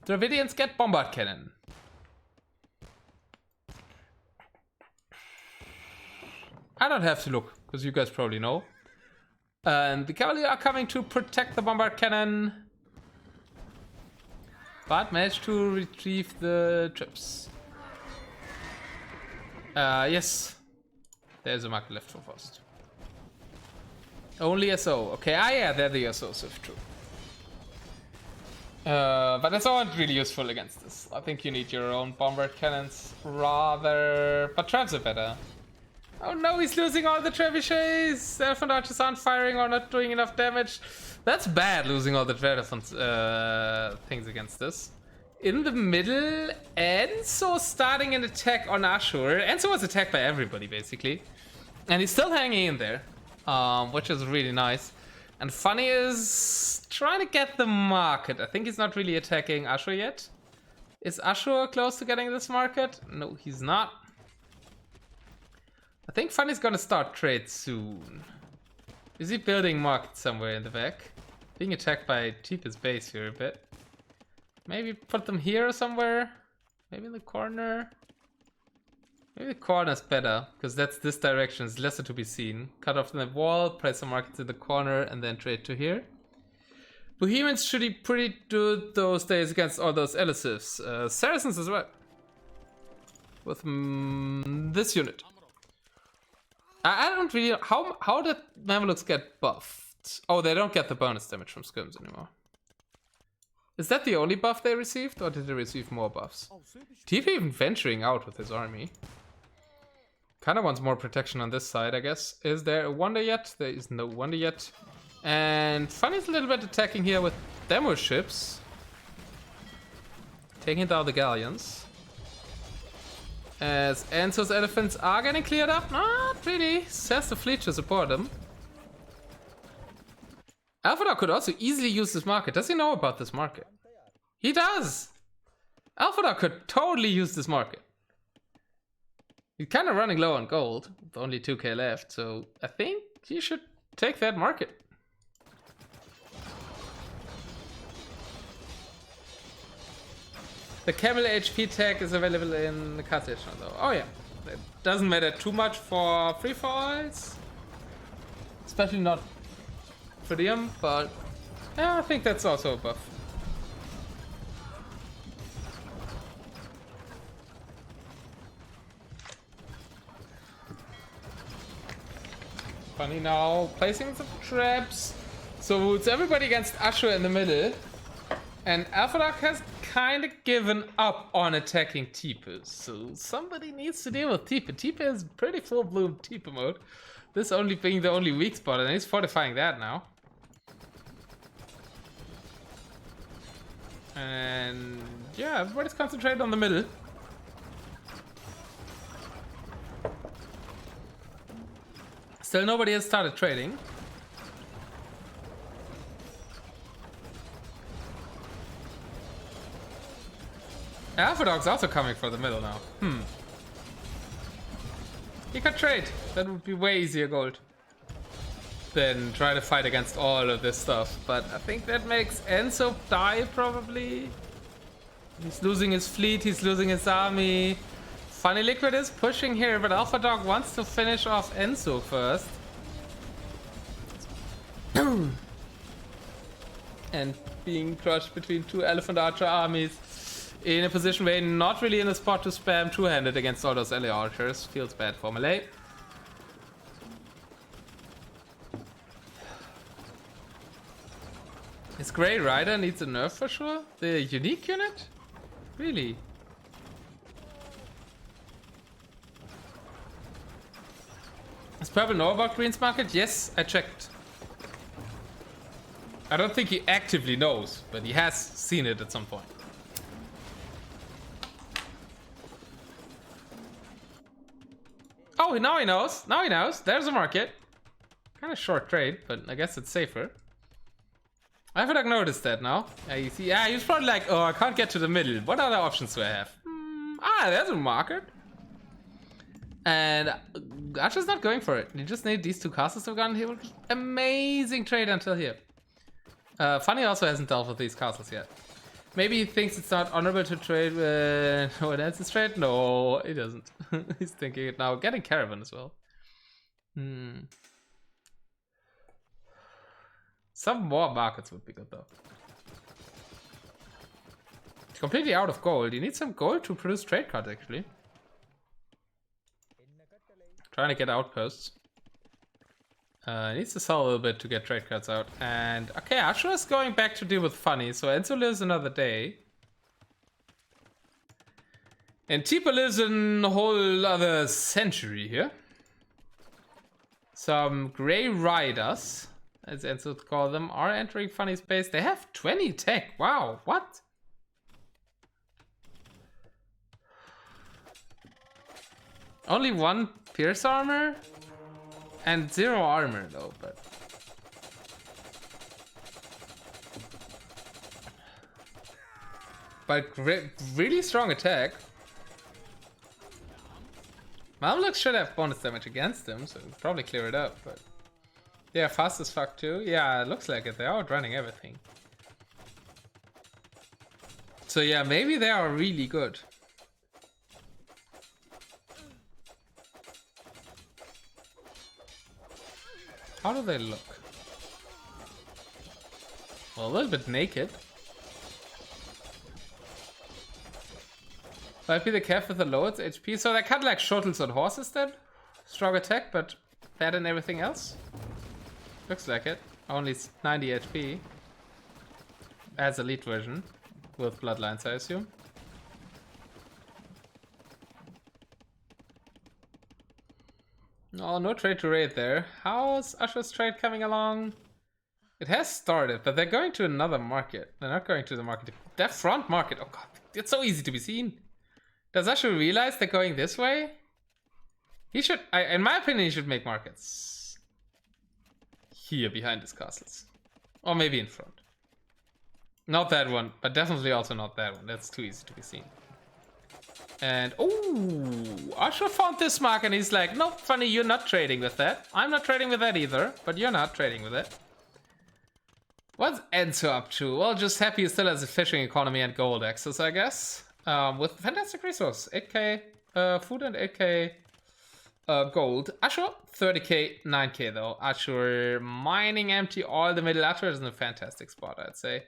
Dravidians get bombard cannon? I don't have to look, because you guys probably know. And the cavalry are coming to protect the bombard cannon. But managed to retrieve the troops. Yes. There's a market left for first. Only SO. Okay, yeah, they're the SOs, if true. But SO aren't really useful against this. I think you need your own bombard cannons rather. But Travs are better. Oh no, he's losing all the trebuchets! The elephant archers aren't firing or not doing enough damage. That's bad, losing all the elephant things against this. In the middle, Enzo starting an attack on Ashur. Enzo was attacked by everybody, basically. And he's still hanging in there, which is really nice. And Funny is trying to get the market. I think he's not really attacking Ashur yet. Is Ashur close to getting this market? No, he's not. I think Funny's gonna start trade soon. Is he building market somewhere in the back? Being attacked by Tipe's base here a bit. Maybe put them here somewhere? Maybe in the corner? Maybe the corner's better, because that's this direction, it's lesser to be seen. Cut off the wall, place some markets in the corner, and then trade to here. Bohemians should be pretty good those days against all those elusives. Saracens as well. With this unit. I don't really... How did Mamelukes get buffed? Oh, they don't get the bonus damage from scrims anymore. Is that the only buff they received, or did they receive more buffs? Tipe even venturing out with his army. Kinda wants more protection on this side, I guess. Is there a wonder yet? There is no wonder yet. And Funny's a little bit attacking here with demo ships. taking down the galleons. As Enzo's elephants are getting cleared up. Not really. Says the fleet to support them. AlphaDog could also easily use this market. Does he know about this market? He does! AlphaDog could totally use this market. He's kind of running low on gold, with only 2k left, so I think he should take that market. The camel HP tag is available in the card station though. Oh yeah, it doesn't matter too much for free falls, especially not for the but yeah, I think that's also a buff. Funny now, placing some traps. So it's everybody against Asher in the middle. And AlphaDog has kind of given up on attacking Tipa. So somebody needs to deal with Tipa. Tipa is pretty full-bloom Tipa mode. This only being the only weak spot, and he's fortifying that now. And yeah, everybody's concentrated on the middle. Still nobody has started trading. AlphaDog's also coming for the middle now. He could trade. That would be way easier gold than try to fight against all of this stuff. But I think that makes Enzo die probably. He's losing his fleet, he's losing his army. Funny Liquid is pushing here, but AlphaDog wants to finish off Enzo first. And being crushed between two Elephant Archer armies in a position where you're not really in a spot to spam two-handed against all those LA archers. Feels bad for Malay. His Grey Rider needs a nerf for sure. The unique unit? Really? Does Purple know about Green's market? Yes, I checked. I don't think he actively knows, but he has seen it at some point. Oh, now he knows. Now he knows. There's a market. Kind of short trade, but I guess it's safer. I haven't noticed that now. Yeah, you see, yeah, he's probably like, oh, I can't get to the middle. What other options do I have? There's a market. And Archer's not going for it. You just need these two castles to have gone. He will be amazing trade until here. Funny also hasn't dealt with these castles yet. Maybe he thinks it's not honorable to trade with no one else's trade. No, he doesn't. He's thinking it now. Getting Caravan as well. Some more markets would be good though. Completely out of gold. You need some gold to produce trade cards actually. Trying to get outposts. Needs to sell a little bit to get trade cards out. And okay, Ashura is going back to deal with Funny, so Enzo lives another day. And Tipa lives in a whole other century here. Some Grey Riders, as Enzo would call them, are entering Funny's base. They have 20 tech. Wow, what? Only one Pierce armor? And 0 armor though, but really strong attack. Mamluks should have bonus damage against them, so we'll probably clear it up, but yeah, fast as fuck too. Yeah, it looks like it. They're outrunning everything. So yeah, maybe they are really good. How do they look? Well, a little bit naked. Might be the calf with the lowest HP. So they're kind of like shuttles on horses then. Strong attack, but bad in everything else. Looks like it. Only 90 HP. As elite version. With bloodlines, I assume. Oh, no trade to raid there. How's Usher's trade coming along? It has started, but they're going to another market. They're not going to the market. That front market, oh god, it's so easy to be seen. Does Asher realize they're going this way? He should, in my opinion, he should make markets here behind his castles. Or maybe in front. Not that one, but definitely also not that one. That's too easy to be seen. And, oh, Asher found this mark and he's like, nope, funny, you're not trading with that. I'm not trading with that either, but you're not trading with it. What's Enzo up to? Well, just happy he still has a fishing economy and gold access, I guess. With fantastic resource. 8k food and 8k gold. Asher, 30k, 9k though. Asher mining empty all the middle. Asher is in a fantastic spot, I'd say.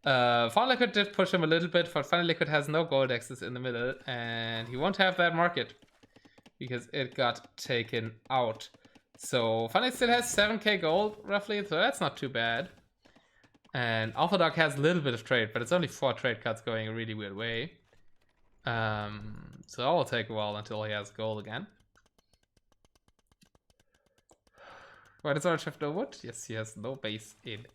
Fun Liquid did push him a little bit, but Funny Liquid has no gold access in the middle, and he won't have that market because it got taken out. So Funny still has 7k gold roughly, so that's not too bad. And Alpha Dog has a little bit of trade, but it's only 4 trade cuts going a really weird way. So that will take a while until he has gold again. Why does Orange have no wood? Yes, he has no base in.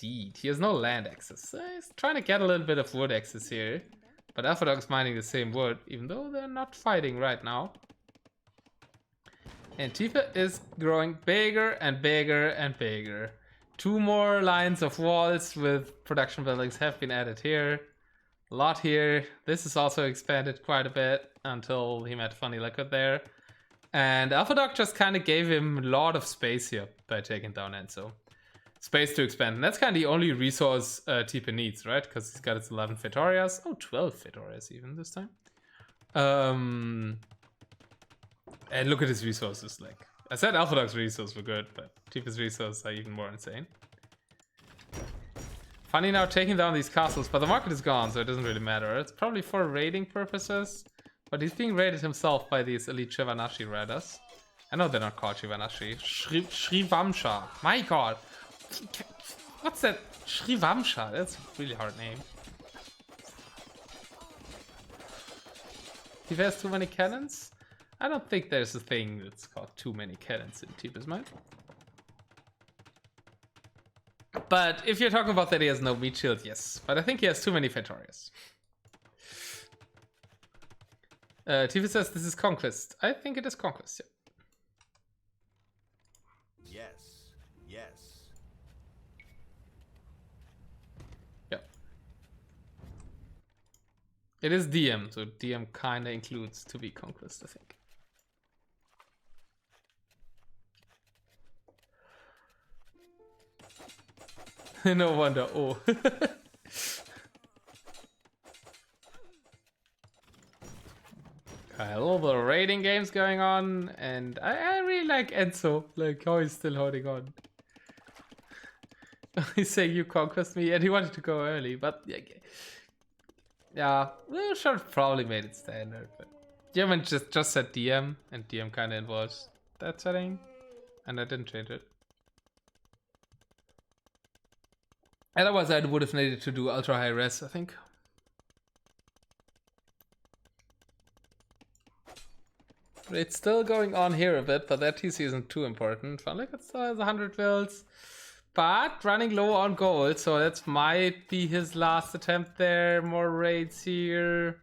Indeed, he has no land access. He's trying to get a little bit of wood access here. But Alpha Dog's mining the same wood, even though they're not fighting right now. And Tifa is growing bigger and bigger and bigger. 2 more lines of walls with production buildings have been added here. A lot here. This is also expanded quite a bit until he met Funny Liquid there. And Alpha Dog just kind of gave him a lot of space here by taking down Enzo. Space to expand. And that's kind of the only resource Tifa needs, right? Because he's got its 11 Fetorias. Oh, 12 Fetorias even this time. And look at his resources. Like I said, Alpha Dog's resources were good, but Tifa's resources are even more insane. Funny now taking down these castles, but the market is gone, so it doesn't really matter. It's probably for raiding purposes, but he's being raided himself by these elite Shivanashi raiders. I know they're not called Shivanashi. Shrivamsha. My god. What's that? Shrivamsha. That's a really hard name. Tifa has too many cannons? I don't think there's a thing that's called too many cannons in Tifa's mind. But if you're talking about that he has no meat shield, yes. But I think he has too many Fetorias. Tifa says this is Conquest. I think it is Conquest, yeah. Yes, yes. Yeah. It is DM, so DM kinda includes to be Conquest, I think. No wonder, oh. All the raiding games going on, and I really like Enzo, like how he's still holding on. He's saying you conquest me, and he wanted to go early, but yeah, we should have probably made it standard. But German just said DM, and DM kind of involves that setting, and I didn't change it. Otherwise, I would have needed to do ultra high res, I think. It's still going on here a bit, but that TC isn't too important. Fun like it still has 100 builds, but running low on gold, so that might be his last attempt there. More raids here.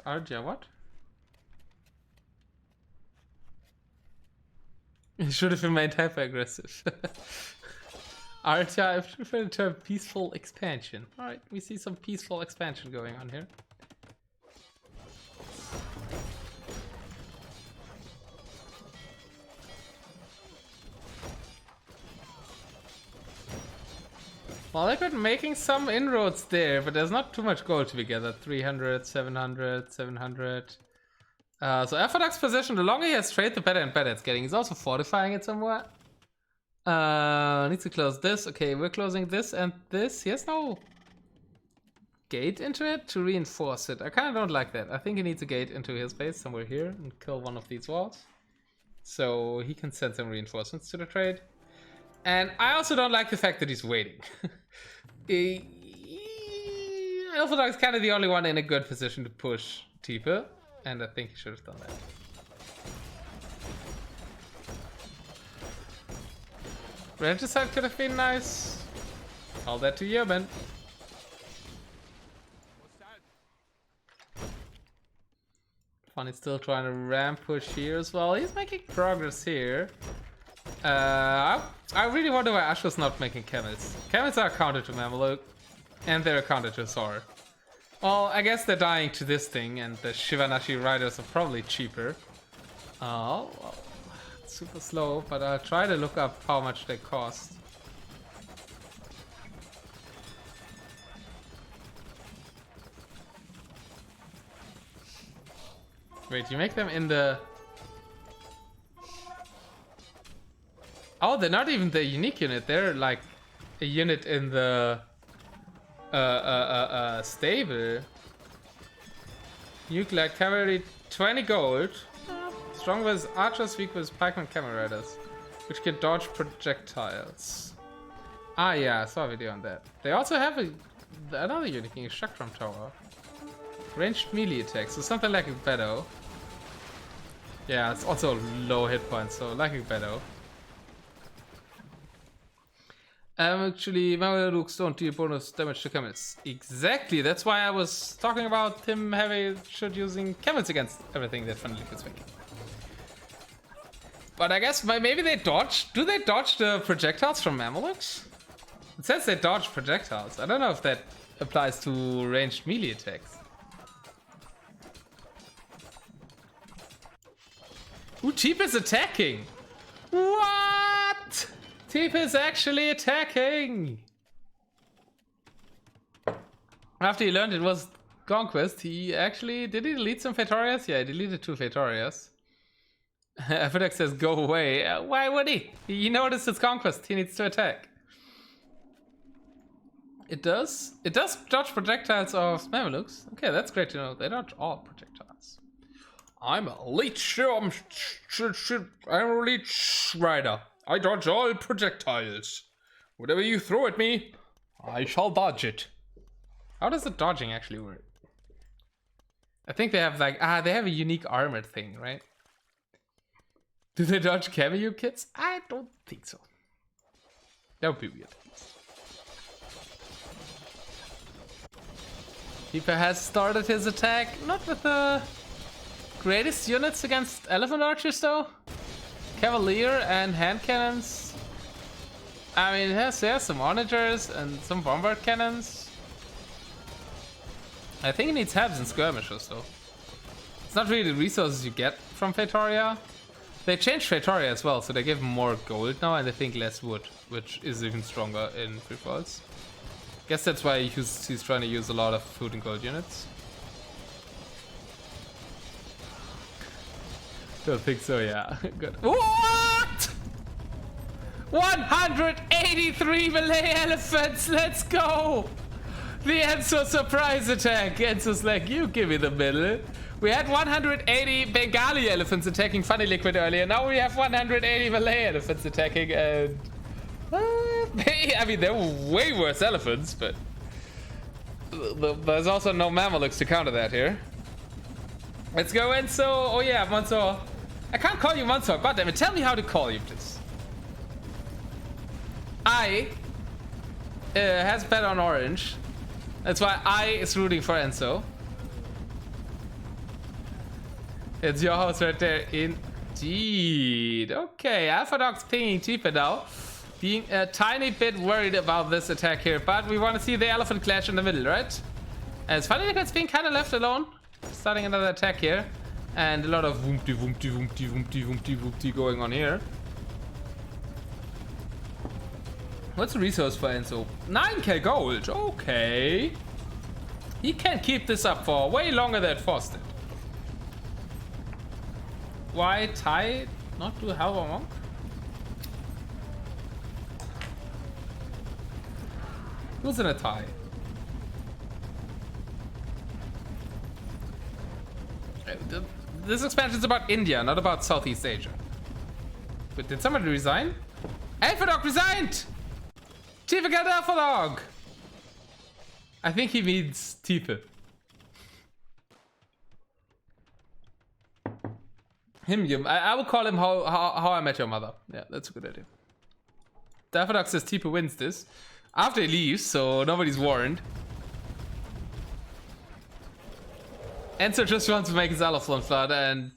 Arja, what? He should have remained hyper aggressive. Arja, I prefer the term peaceful expansion. Alright, we see some peaceful expansion going on here. Well, they've been making some inroads there, but there's not too much gold to be gathered. 300, 700, 700. So Orthodox position, the longer he has trade, the better and better it's getting. He's also fortifying it somewhat. Needs to close this. Okay, we're closing this and this. He has no gate into it to reinforce it. I kind of don't like that. I think he needs a gate into his base somewhere here and kill one of these walls. So he can send some reinforcements to the trade. And I also don't like the fact that he's waiting. Orthodox is kind of the only one in a good position to push Tifa. And I think he should have done that. Regicide could have been nice. Tell that to Yeoman. Funny's still trying to ramp push here as well. He's making progress here. I really wonder why Asho's not making camels. Camels are counter to Mameluke, and they're counter to Sor. Well, I guess they're dying to this thing, and the Shivanashi riders are probably cheaper. Oh, well, it's super slow, but I'll try to look up how much they cost. Wait, you make them in the... Oh, they're not even the unique unit. They're like a unit in the stable. Nuclear cavalry, 20 gold. Strong with archers, weak with pikemen camel riders, which can dodge projectiles. Ah, yeah, I saw a video on that. They also have another unit, a Chakram Tower. Ranged melee attacks, so something like a Beto. Yeah, it's also low hit points, so like a Beto. Actually, Mameluke don't deal bonus damage to camels. Exactly, that's why I was talking about him using camels against everything that Funny is making. But I guess maybe they dodge. Do they dodge the projectiles from Mamelukes? It says they dodge projectiles. I don't know if that applies to ranged melee attacks. Ooh, Teep is attacking! What? Teep is actually attacking! After he learned it was Conquest, he actually... Did he delete some Fatorias? Yeah, he deleted 2 Fatorias. Afidox says go away. Why would he? He noticed it's Conquest. He needs to attack. It does? It does dodge projectiles of Mamelukes. Okay, that's great to know. They dodge all projectiles. I'm a leech. I'm a leech rider. I dodge all projectiles. Whatever you throw at me, I shall dodge it. How does the dodging actually work? I think they have like, they have a unique armored thing, right? Do they dodge cameo kits? I don't think so. That would be weird. Keeper has started his attack, not with the greatest units against elephant archers though. Cavalier and hand cannons. I mean, it has some onagers and some bombard cannons. I think it needs heads and skirmishers though. It's not really the resources you get from Fatoria. They changed Fatoria as well, so they give more gold now and I think less wood, which is even stronger in free falls. Guess that's why he's trying to use a lot of food and gold units. Don't think so, yeah. Good. What? 183 melee elephants, let's go! The Enzo surprise attack. Enzo's like, you give me the middle. We had 180 Bengali elephants attacking Funny Liquid earlier. Now we have 180 Malay elephants attacking, and I mean, they're way worse elephants, but there's also no Mamelukes to counter that here. Let's go, Enzo. Oh yeah, Mansoor. I can't call you Mansoor. Goddammit, tell me how to call you, please. I has bet on orange. That's why I is rooting for Enzo. It's your house right there, indeed. Okay, Alpha pinging Tifa now. Being a tiny bit worried about this attack here, but we want to see the elephant clash in the middle, right? As Funny Liquid's being kind of left alone. Starting another attack here. And a lot of voomty, voomty, voomty, voomty, voomty, voomty going on here. What's the resource for Enzo? 9k gold, okay. He can keep this up for way longer than Forced did. Why Tai not do Halva Monk? Who's in a tie? This expansion is about India, not about Southeast Asia. But did somebody resign? Alphadog resigned! Tifa got Alphadog! I think he means Tifa. I will call him how I Met Your Mother. Yeah, that's a good idea. Alphadog says Tifa wins this. After he leaves, so nobody's warned. Enzo just wants to make his Alpha flood, and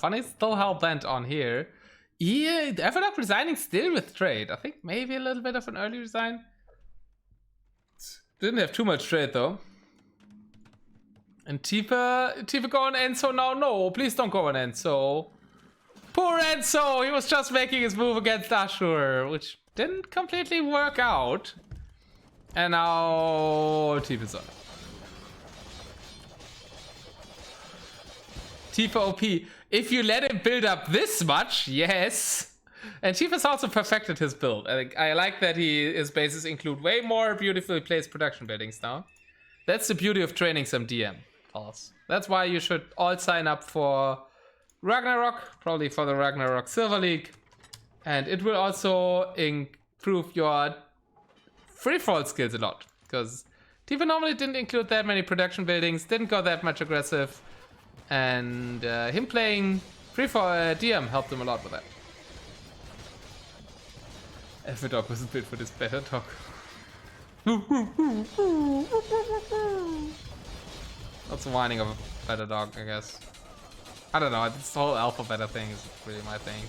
Funny's still hell-bent on here. Yeah, the effort up resigning still with trade. I think maybe a little bit of an early resign. Didn't have too much trade though. And Tifa go on Enzo now. No, please don't go on Enzo. Poor Enzo, he was just making his move against Ashur, which didn't completely work out. And now Tifa's on. Tifa OP. If you let him build up this much, yes. And Tifa's also perfected his build. I like that his bases include way more beautifully placed production buildings now. That's the beauty of training some DM. That's why you should all sign up for Ragnarok, probably for the Ragnarok Silver League. And it will also improve your freefall skills a lot. Because Tifa normally didn't include that many production buildings, didn't go that much aggressive. And him playing freefall DM helped him a lot with that. Alpha Dog wasn't built for this better dog. That's the whining of a better dog, I guess. I don't know, this whole alpha beta thing is really my thing.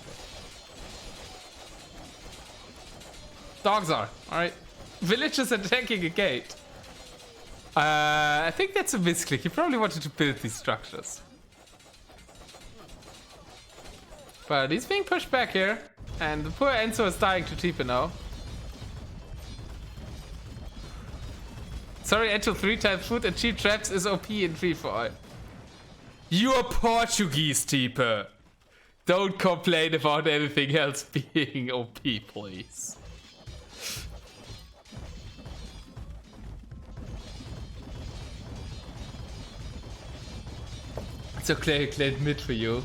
But... Dogs are, alright. Villagers attacking a gate. I think that's a misclick. He probably wanted to build these structures. But he's being pushed back here. And the poor Enzo is dying to Tifa now. Sorry, Enzo 3 times food and cheap traps is OP in free for all. You're Portuguese, Tifa. Don't complain about anything else being OP, please. So Clay played mid for you.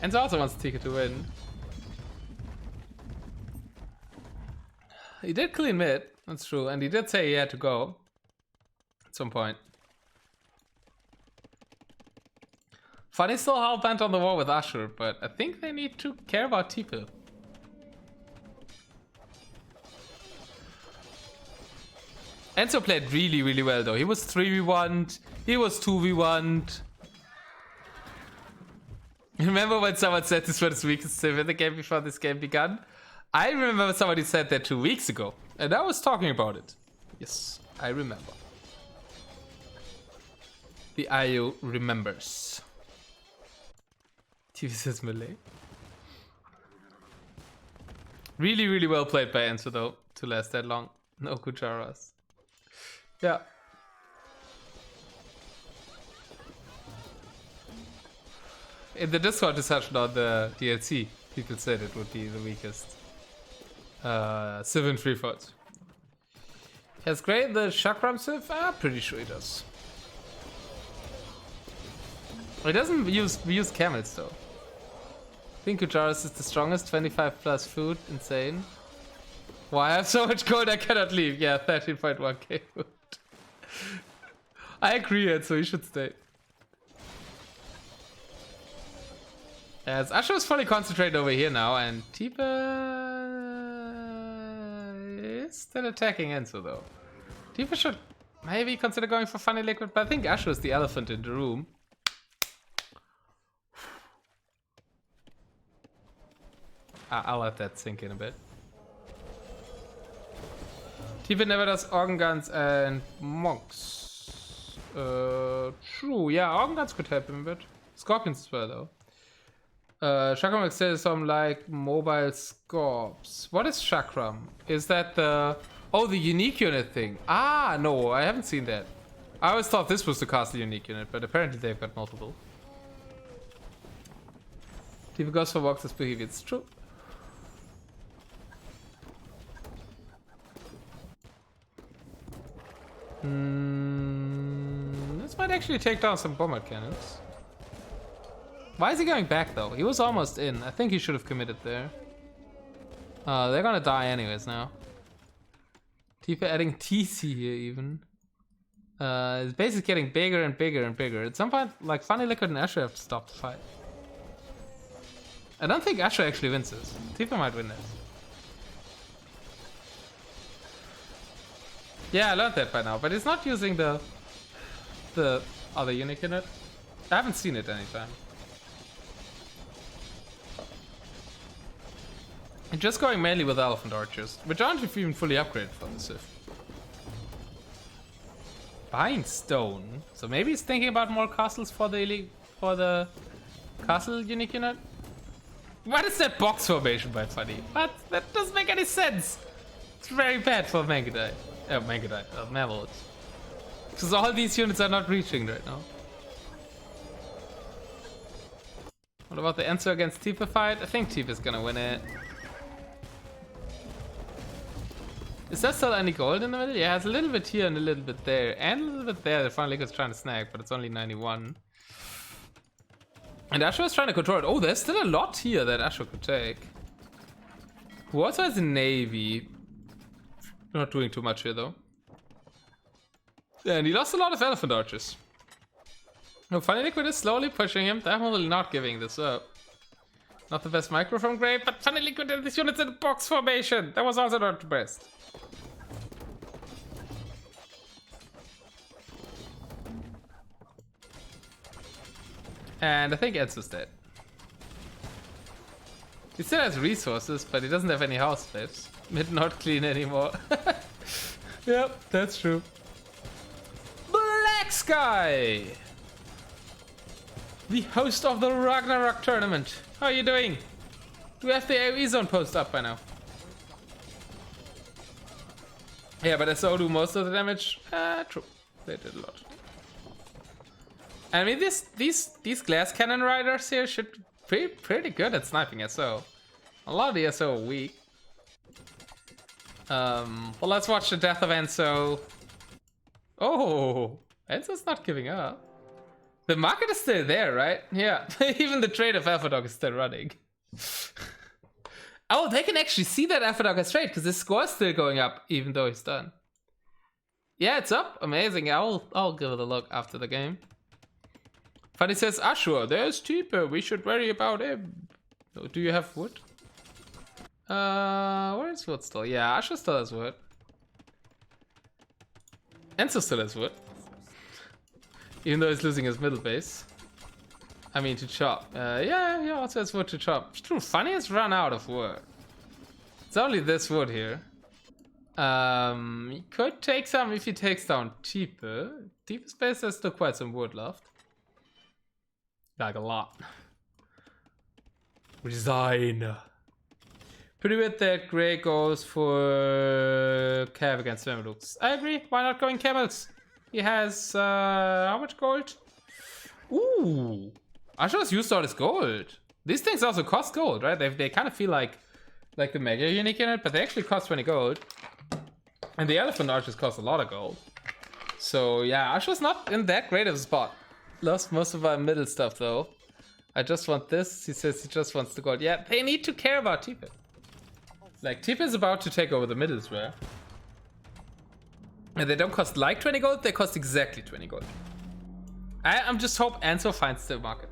Enzo also wants Tifa to win. He did clean mid, that's true, and he did say he had to go at some point. Funny's still hell-bent on the war with Ashur, but I think they need to care about Tifa. Enzo played really, really well though. He was 3v1'd, he was 2v1'd. Remember when someone said this was the weakest sim in the game before this game began? I remember somebody said that 2 weeks ago, and I was talking about it. Yes, I remember. The IO remembers. TV says melee. Really, really well played by Enzo though, to last that long. No Kujaras. Yeah. In the Discord discussion on the DLC, people said it would be the weakest. 7 free falls. Has Gray the Chakram Civ? I'm pretty sure he does. He doesn't use camels though. I think Kujaras is the strongest, 25 plus food, insane. Why I have so much gold I cannot leave? Yeah, 13.1k food. I agree, so you should stay. As Asher is fully concentrated over here now, and Tifa is still attacking Enzo though. Tifa should maybe consider going for Funny Liquid, but I think Asher is the elephant in the room. I'll let that sink in a bit. Tifa never does organ guns and monks. True, yeah, organ guns could help him a bit. Scorpions as well though. Chakram says some like mobile scorps. What is Chakram? Is that the the unique unit thing? Ah, no, I haven't seen that. I always thought this was the castle unique unit, but apparently they've got multiple. Tifa goes for walks as behavior. It's true. This might actually take down some bombard cannons. Why is he going back though? He was almost in. I think he should have committed there. They're gonna die anyways now. Tifa adding TC here even. His base is getting bigger and bigger and bigger. At some point, like Funny Liquid and Asher have to stop the fight. I don't think Asher actually wins this. Tifa might win this. Yeah, I learned that by now, but it's not using the other unique in it. I haven't seen it anytime. And just going mainly with elephant archers, which aren't even fully upgraded for the Sith. Buying stone, so maybe he's thinking about more castles for the castle unique unit. What is that box formation, by funny? What? That doesn't make any sense. It's very bad for Mangadite. Mavels. Because all these units are not reaching right now. What about the Enzo against Tifa fight? I think Tifa's gonna win it. Is there still any gold in the middle? Yeah, it's a little bit here and a little bit there. And a little bit there. The Final League is trying to snag, but it's only 91. And Asher is trying to control it. Oh, there's still a lot here that Asher could take. Who also has a navy. Not doing too much here, though. And he lost a lot of elephant archers. No, Funny Liquid is slowly pushing him. Definitely not giving this up. Not the best micro from Grey, but Funny Liquid and this unit's in box formation. That was also not the best. And I think Enzo's dead. He still has resources, but he doesn't have any house slaves. Mid not clean anymore. Yep, that's true. Black Sky! The host of the Ragnarok tournament. How are you doing? Do we have the AoE zone post up by now? Yeah, but SO do most of the damage. True. They did a lot. I mean, these glass cannon riders here should be pretty good at sniping SO. A lot of the SO are weak. Well, let's watch the death of Enzo. Oh, Enzo's not giving up. The market is still there, right? Yeah, even the trade of Alpha Dog is still running. Oh, they can actually see that Alpha Dog has trade because his score is still going up, even though he's done. Yeah, it's up. Amazing. I'll give it a look after the game. Funny says, Ashur, there's Tipe. We should worry about him. Oh, do you have wood? Where is wood still? Yeah, Ashur still has wood. Enzo still has wood. Even though he's losing his middle base. I mean, to chop. Yeah, also has wood to chop. It's true, Funny has run out of wood. It's only this wood here. He could take some if he takes down Tipe. Tipe's base has still quite some wood left. Like a lot. Resign. Pretty weird that Grey goes for Cav against Mamelukes. I agree. Why not going Camels? He has how much gold? Ooh, I should have used all this gold. These things also cost gold, right? They kind of feel like the mega unique unit, but they actually cost 20 gold. And the elephant archers cost a lot of gold. So yeah, Asher's not in that great of a spot. Lost most of our middle stuff though. I just want this. He says he just wants the gold. Yeah, they need to care about Tipe. Like, Tipe is about to take over the middle square. And they don't cost like 20 gold, they cost exactly 20 gold. I'm just hope Enzo finds the market.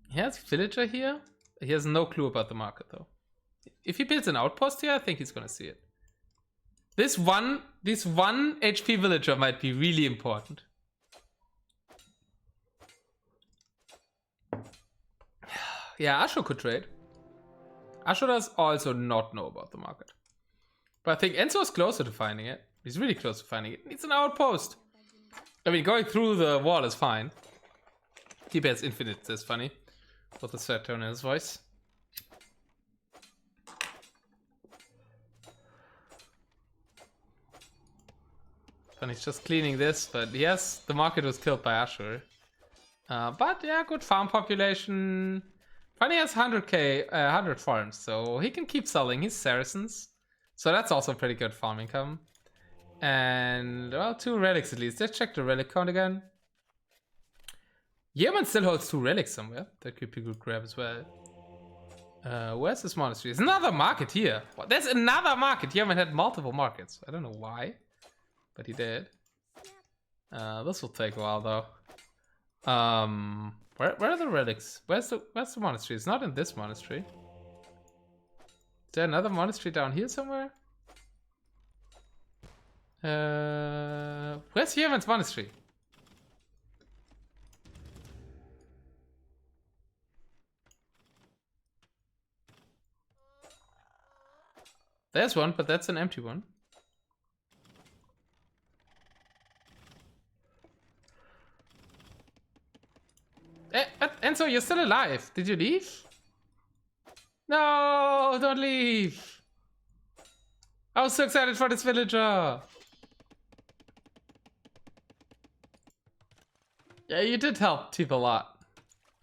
He has villager here. He has no clue about the market though. If he builds an outpost here, I think he's gonna see it. This one HP villager might be really important. Yeah, Asho could trade. Asho does also not know about the market. But I think Enzo is closer to finding it. He's really close to finding it. It's an outpost. I mean, going through the wall is fine. Tipe has infinite, that's funny. With the third tone in his voice. And he's just cleaning this, but yes, the market was killed by Ashur. But yeah, good farm population. Funny has 100k, 100 farms, so he can keep selling his Saracens. So that's also pretty good farm income. And, well, 2 relics at least. Let's check the relic count again. Yemen still holds 2 relics somewhere. That could be good grab as well. Where's this monastery? There's another market here. What? There's another market. Yemen had multiple markets. I don't know why, but he did. This will take a while though. Where are the relics? Where's the monastery? It's not in this monastery. Is there another monastery down here somewhere? Where's Human's Monastery? There's one, but that's an empty one. Enzo, you're still alive. Did you leave? No, don't leave. I was so excited for this villager. Yeah, you did help Tifa a lot.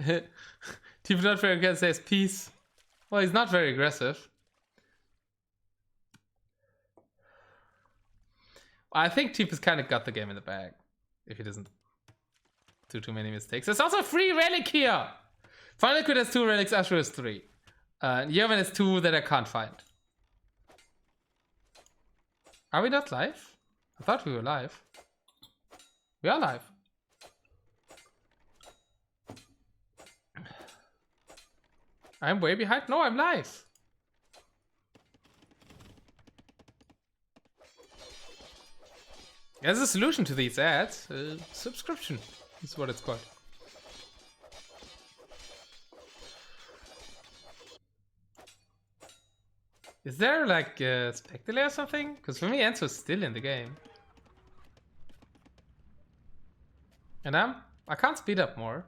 Tifa not very aggressive says peace. Well, he's not very aggressive. I think Tifa's kind of got the game in the bag. If he doesn't do too many mistakes. There's also a free relic here. Final Liquid has 2 relics, Ashur has 3. Yervin has 2 that I can't find. Are we not live? I thought we were live. We are live. I'm way behind. No, I'm live. There's a solution to these ads. Subscription is what it's called. Is there like a spectacle or something? Because for me, Enzo's still in the game. And I can't speed up more.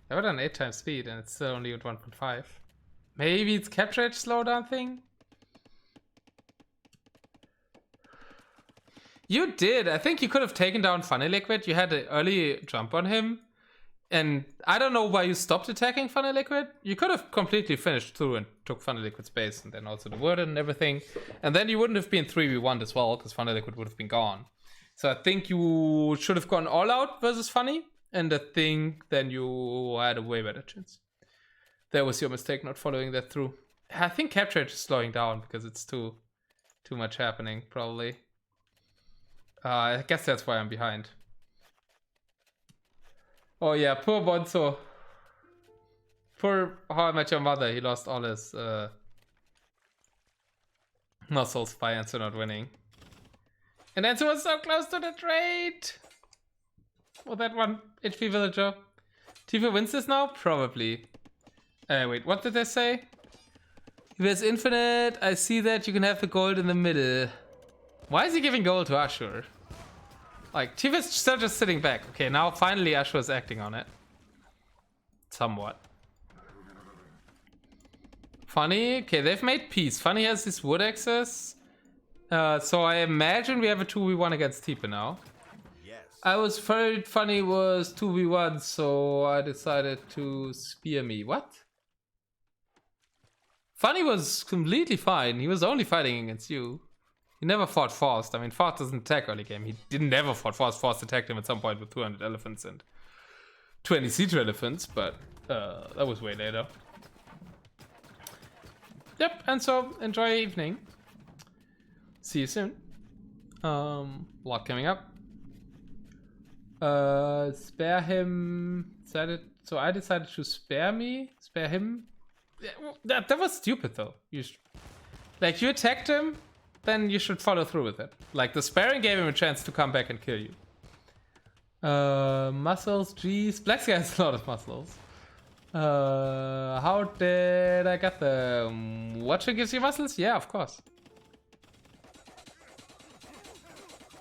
I've done 8 times speed and it's still only at 1.5. Maybe it's capture edge slowdown thing? You did. I think you could have taken down Funny Liquid. You had an early jump on him. And I don't know why you stopped attacking Funny Liquid. You could have completely finished through and took Funny Liquid space and then also the Warden and everything. And then you wouldn't have been 3v1 as well because Funny Liquid would have been gone. So I think you should have gone all out versus Funny. And I think then you had a way better chance. That was your mistake not following that through. I think capture edge is slowing down because it's too much happening probably. I guess that's why I'm behind. Oh yeah, poor Bonzo. Poor How I Met Your Mother. He lost all his muscles by Enzo not winning. And Enzo was so close to the trade. Oh, that one HP villager. Tifa wins this now? Probably. Wait, what did they say? If there's infinite, I see that you can have the gold in the middle. Why is he giving gold to Ashur? Like, Tifa's still just sitting back. Okay, now finally Ashur is acting on it. Somewhat. Funny. Okay, they've made peace. Funny has his wood access. So I imagine we have a 2v1 against Tifa now. Yes. I was afraid Funny was 2v1, so I decided to spear me. What? Funny was completely fine. He was only fighting against you. He never fought Faust. I mean, Faust doesn't attack early game. He didn't ever fought Faust. Faust attacked him at some point with 200 elephants and 20 siege elephants, but that was way later. Yep, and so enjoy your evening. See you soon. Lot coming up. Spare him. So I decided to spare him. That was stupid though. You attacked him, then you should follow through with it. Like the sparing gave him a chance to come back and kill you. Muscles, geez. Black Sky has a lot of muscles. How did I get them? Watcher gives you muscles? Yeah, of course.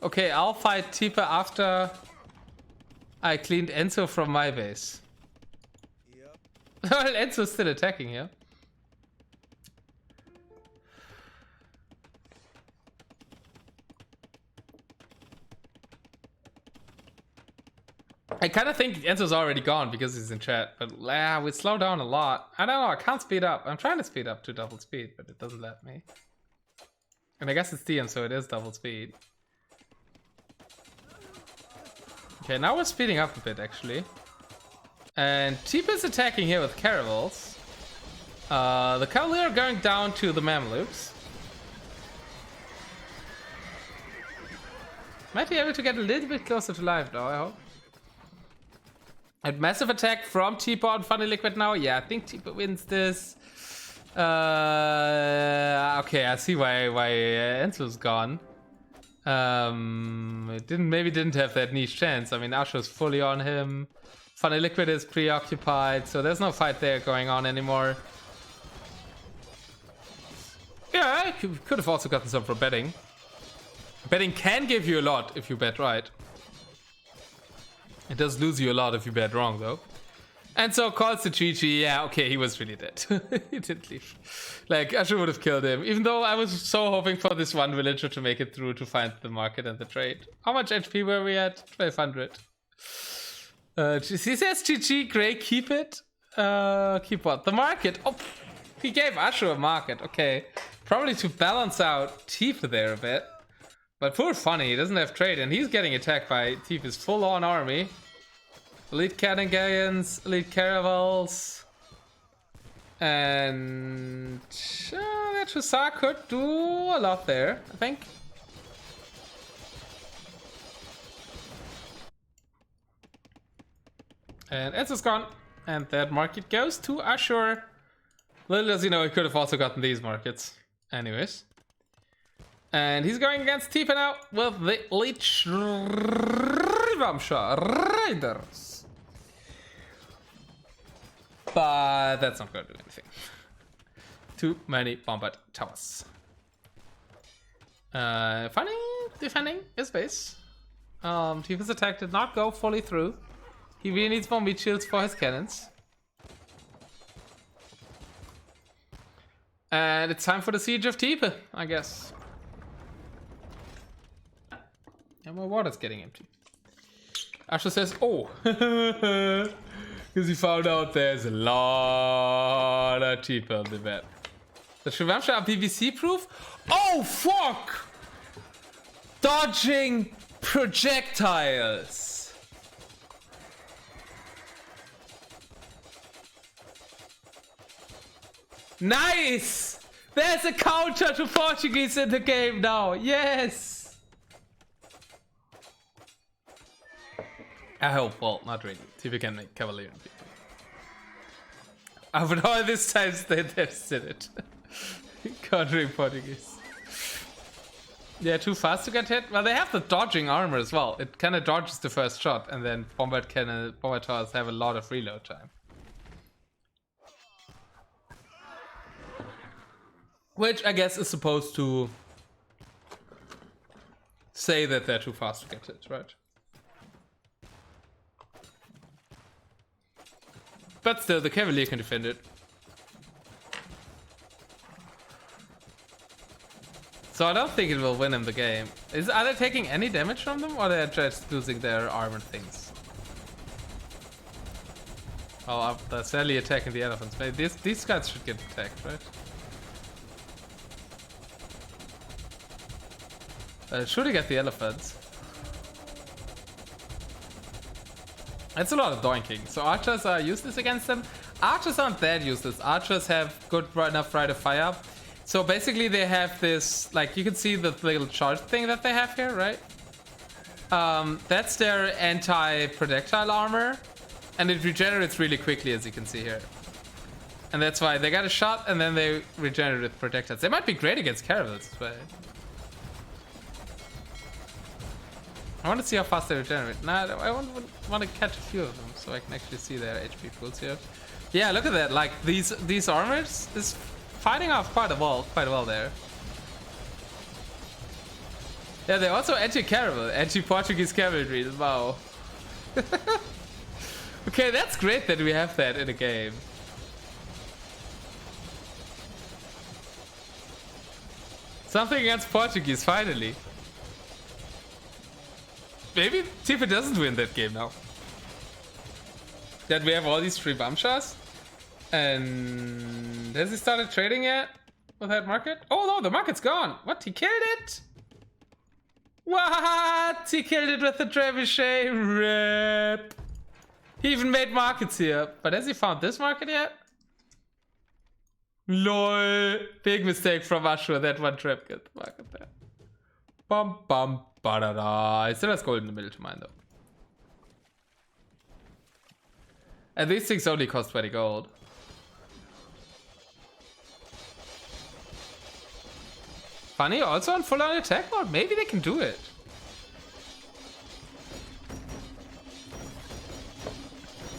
Okay, I'll fight Tifa after I cleaned Enzo from my base. Yep. Well, Enzo's still attacking here. I kind of think Enzo's already gone because he's in chat, but we slow down a lot. I don't know, I can't speed up. I'm trying to speed up to double speed, but it doesn't let me. And I guess it's DM, so it is double speed. Okay, now we're speeding up a bit, actually. And Tifa's attacking here with caravels. The cavalry are going down to the Mamelukes. Might be able to get a little bit closer to life, though, I hope. And massive attack from Tifa on Funny Liquid now. Yeah, I think Tifa wins this. Okay, I see why Enzo's gone. It maybe didn't have that niche chance. I mean, Asho's fully on him. Funny Liquid is preoccupied, so there's no fight there going on anymore. Yeah, I could have also gotten some for betting. Betting can give you a lot if you bet right. It does lose you a lot if you bet wrong, though. And so calls to GG. Yeah, okay, he was really dead. He didn't leave. Like, Asher would have killed him. Even though I was so hoping for this one villager to make it through to find the market and the trade. How much HP were we at? 1200. He says GG, Gray, keep it. Keep what? The market. Oh, he gave Asher a market. Okay. Probably to balance out Tifa there a bit. But poor Funny, he doesn't have trade, and he's getting attacked by Tifa's full-on army. Elite Cannon Galleons, Elite Caravels. And that Hussar could do a lot there, I think. And Enzo's gone. And that market goes to Ashur. Little does he know, he could have also gotten these markets. Anyways. And he's going against Tifa now with the Leech Rivamsha Raiders. But that's not going to do anything. Too many Bombard Towers. Funny defending his base. Tifa's attack did not go fully through. He really needs more meat shields for his cannons. And it's time for the Siege of Tifa, I guess. And my water's getting empty. Asher says, oh. Because he found out there's a lot of Tifa on the map. The Shivamsha are PVC proof? Oh, fuck! Dodging projectiles. Nice! There's a counter to Portuguese in the game now. Yes! I hope. Well, not really. Tifa can make Cavalier and people. But all these times they did it. Countering Portuguese. Yeah, too fast to get hit. Well, they have the dodging armor as well. It kind of dodges the first shot, and then Bombard towers have a lot of reload time. Which I guess is supposed to say that they're too fast to get hit, right? But still, the Cavalier can defend it. So I don't think it will win him the game. Are they taking any damage from them, or they're just losing their armored things? Oh, they're sadly attacking the elephants. Maybe these guys should get attacked, right? Shooting at the elephants. That's a lot of doinking. So archers are useless against them. Archers aren't that useless. Archers have good enough rate of fire. So basically they have this, like, you can see the little charge thing that they have here, right? That's their anti-projectile armor. And it regenerates really quickly, as you can see here. And that's why they got a shot and then they regenerate with projectiles. They might be great against caravels as well. I want to see how fast they regenerate. Nah, I want to catch a few of them so I can actually see their HP pools here. Yeah, look at that. Like these armors is fighting off quite well there. Yeah, they're also anti-caravel, anti-Portuguese cavalry. Wow. Okay, that's great that we have that in a game. Something against Portuguese, finally. Maybe Tifa doesn't win that game now. That we have all these free Bamshas. And has he started trading yet with that market? Oh no, the market's gone. What? He killed it? What? He killed it with the trebuchet. Rip. He even made markets here. But has he found this market yet? LOL. Big mistake from Ashura. That one trap killed the market there. Bum bum. Ba-da-da. It still has gold in the middle to mine though. And these things only cost 20 gold. Funny also on full on attack mode. Maybe they can do it.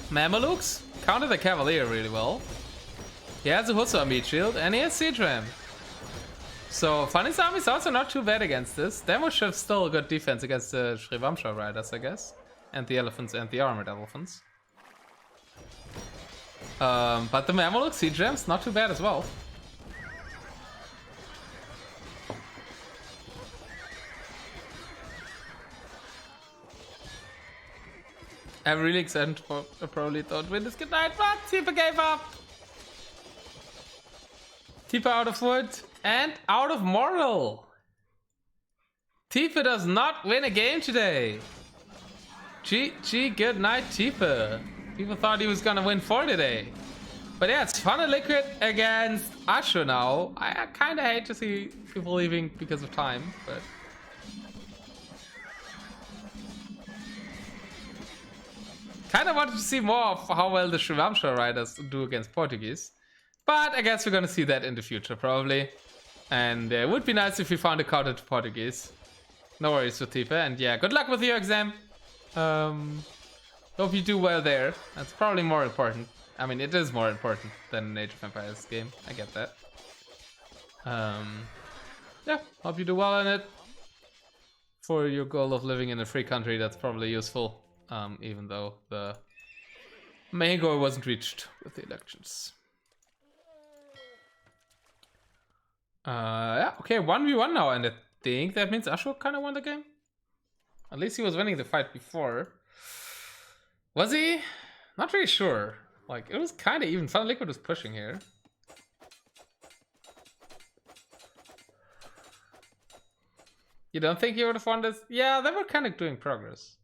Mamelukes counter the Cavalier really well. He has a Hussar meat shield and he has Siege Ram. So Funny's army is also not too bad against this. Demosh have still good defense against the Shrivamsha riders, I guess. And the elephants and the armored elephants. But the Mameluk Siege Rams not too bad as well. I'm really excited for probably don't win this good night, but Tifa gave up. Tifa out of wood and out of mortal. Tifa does not win a game today. GG, good night, Tifa. People thought he was gonna win 4 today. But yeah, it's Fun and Liquid against Ashu now. I kinda hate to see people leaving because of time, but... Kinda wanted to see more of how well the Shrivamsha riders do against Portuguese. But I guess we're gonna see that in the future, probably. And it would be nice if we found a counter to Portuguese. No worries with Tifa, and yeah, good luck with your exam. Hope you do well there. That's probably more important. I mean, it is more important than an Age of Empires game. I get that. Yeah, hope you do well in it. For your goal of living in a free country, that's probably useful. Even though the main goal wasn't reached with the elections. Yeah, okay, 1v1 now, and I think that means Ashu kind of won the game. At least he was winning the fight before. Was he? Not really sure. Like, it was kind of even. Fun Liquid was pushing here. You don't think you would have won this? Yeah, they were kind of doing progress.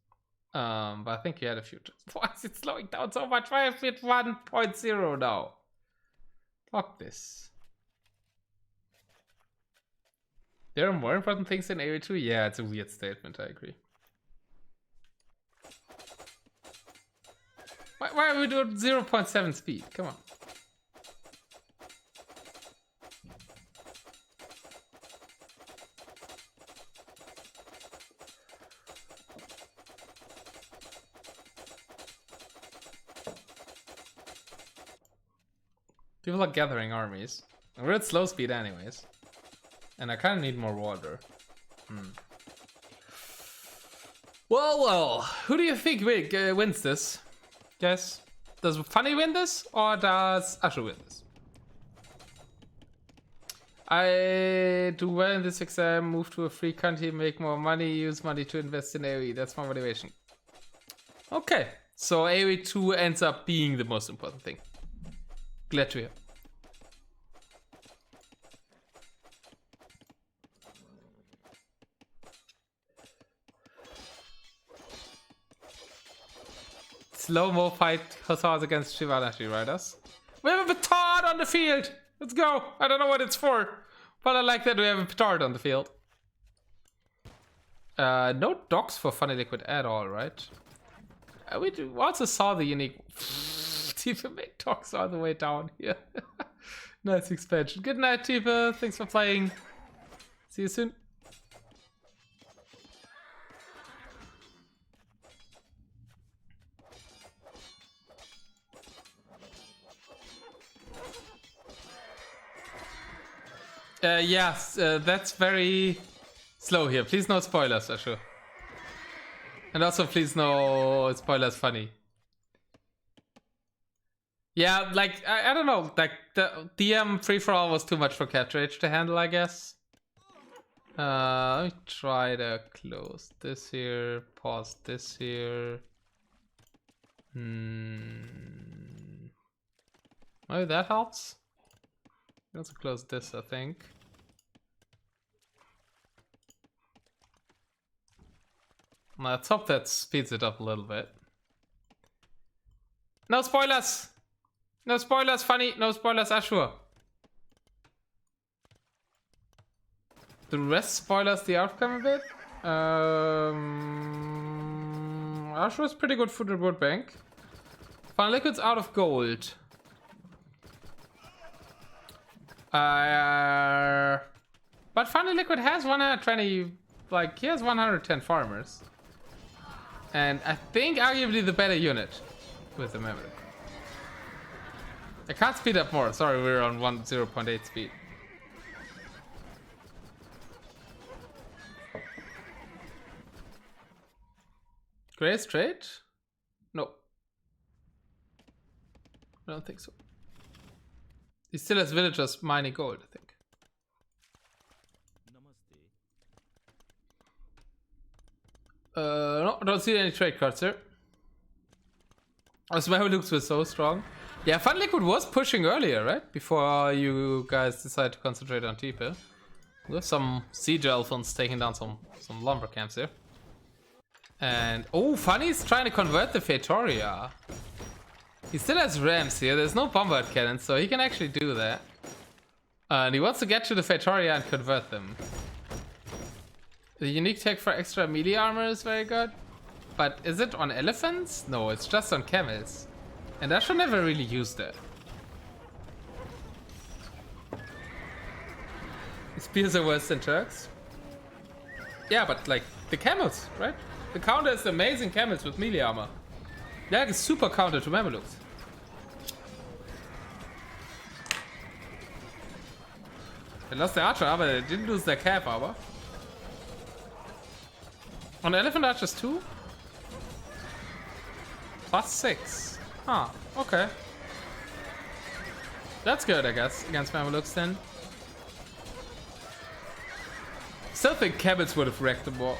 But I think you had a few. Why is it slowing down so much? Why have we hit 1.0 now? Fuck this. There are more important things in AoE2? Yeah, it's a weird statement, I agree. Why are we doing 0.7 speed? Come on. People are gathering armies. We're at slow speed anyways. And I kind of need more water. Well, who do you think wins this? Guys, does Funny win this or does Ashu win this? I do well in this exam, move to a free country, make more money, use money to invest in AoE. That's my motivation. Okay, so AoE 2 ends up being the most important thing. Glad to hear. Slow-mo fight Hussars against Shivanashi riders. We have a petard on the field! Let's go! I don't know what it's for, but I like that we have a petard on the field. No docks for Funny Liquid at all, right? We also saw the unique... Tifa make docks all the way down here. Nice expansion. Good night, Tifa. Thanks for playing. See you soon. Yes, that's very slow here. Please no spoilers, Ashu. And also please no spoilers funny. Yeah, like, I don't know, like, the DM free-for-all was too much for Catrage to handle, I guess. Let me try to close this here, pause this here. Maybe that helps? Also close this, I think. Let's hope that speeds it up a little bit. No spoilers! No spoilers, Funny. No spoilers, Ashur. The rest spoilers the outcome a bit. Ashur is pretty good for the wood bank. Fun Liquid's out of gold. But Funny Liquid has 120, like, he has 110 farmers. And I think arguably the better unit with the memory. I can't speed up more. Sorry, we're on 0.8 speed. Gray straight? No. I don't think so. He still has villagers mining gold, I think. No, I don't see any trade cards here. Oh, Mamelukes were so strong. Yeah, Fun Liquid was pushing earlier, right? Before you guys decided to concentrate on T-Pill. With some siege elephants taking down some lumber camps here. And oh, Funny's trying to convert the Feitoria. He still has rams here. There's no bombard cannon, so he can actually do that. And he wants to get to the Feitoria and convert them. The unique tech for extra melee armor is very good. But is it on elephants? No, it's just on camels. And I should never really use that. Spears are worse than Turks. Yeah, but like the camels, right? The counter is amazing camels with melee armor. That is super counter to Mamelukes. They lost their archer, but they didn't lose their cap armor. On elephant archers too? +6. Huh, okay. That's good, I guess, against Mamelukes then. Still think camels would have wrecked the ball.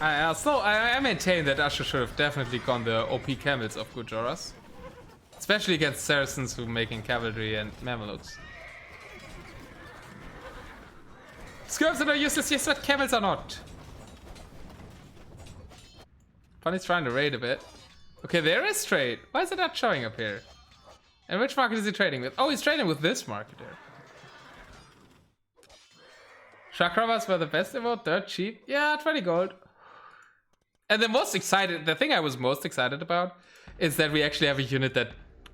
I maintain that Usher should have definitely gone the OP camels of Gujaras. Especially against Saracens who are making cavalry and Mamelukes. Skirms are useless, yes, but camels are not. Funny's trying to raid a bit. Okay, there is trade. Why is it not showing up here? And which market is he trading with? Oh, he's trading with this market here. Chakravas were the best evote, dirt cheap. Yeah, 20 gold. And the thing I was most excited about is that we actually have a unit that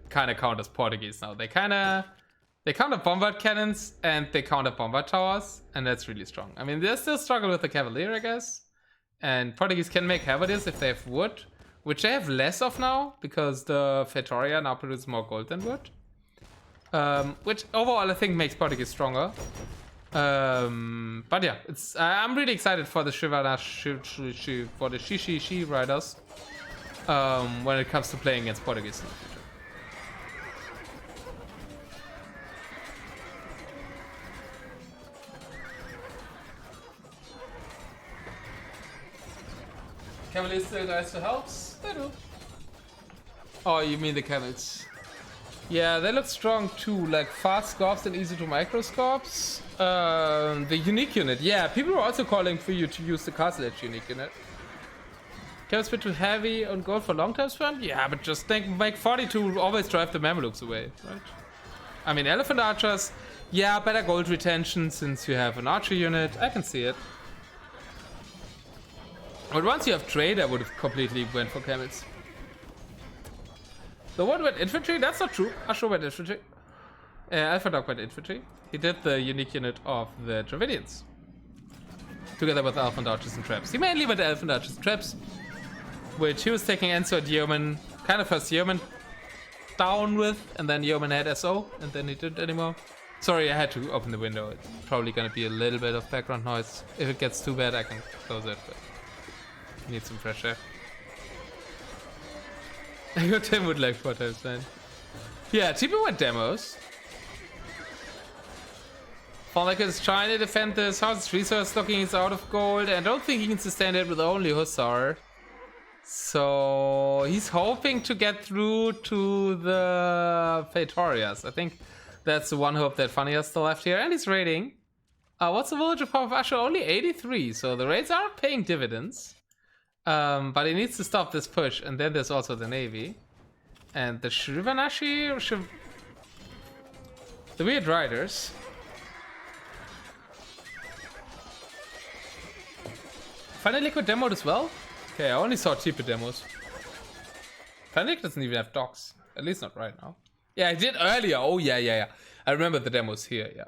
kind of counters Portuguese now. They counter bombard cannons and they counter bombard towers, and that's really strong. I mean, they still struggle with the Cavalier, I guess. And Portuguese can make Cavaliers if they have wood, which they have less of now because the Feitoria now produces more gold than wood. Which overall I think makes Portuguese stronger. But yeah, I'm really excited for the for the Shishi riders when it comes to playing against Portuguese in the future. Cavaliers still guys to helps? They do. Oh, you mean the camels? Yeah, they look strong too, like fast scopes and easy to microscopes. The unique unit, yeah, people were also calling for you to use the Castle Edge unique unit. Camels bit too heavy on gold for long-term spam? Yeah, but just make 40 to always drive the Mamelukes away, right? I mean, elephant archers, yeah, better gold retention since you have an archer unit. I can see it. But once you have trade, I would have completely went for camels. The one went infantry? That's not true. Ashur went infantry. Alpha Dog went infantry. He did the unique unit of the Dravidians. Together with Elephant Archers and Traps. He mainly went Elephant Archers and Traps. Which he was taking Enso and Yeoman. Kind of first Yeoman down with. And then Yeoman had SO. And then he didn't anymore. Sorry, I had to open the window. It's probably going to be a little bit of background noise. If it gets too bad, I can close it. But need some fresh air. I got Tim would like 4 times, man. Yeah, people went demos. Falek is trying to defend this house. Resource looking is out of gold. And I don't think he can sustain it with only Hussar. So he's hoping to get through to the Feitorias. I think that's the one hope that Funny has still left here. And he's raiding. What's the village of Power of Asher? Only 83. So the raids are paying dividends. But he needs to stop this push, and then there's also the navy. And the Shrivanashi, the weird riders. Final Liquid demoed as well? Okay, I only saw cheaper demos. Final Liquid doesn't even have docks, at least not right now. Yeah, I did earlier. Oh, yeah. I remember the demos here, yeah.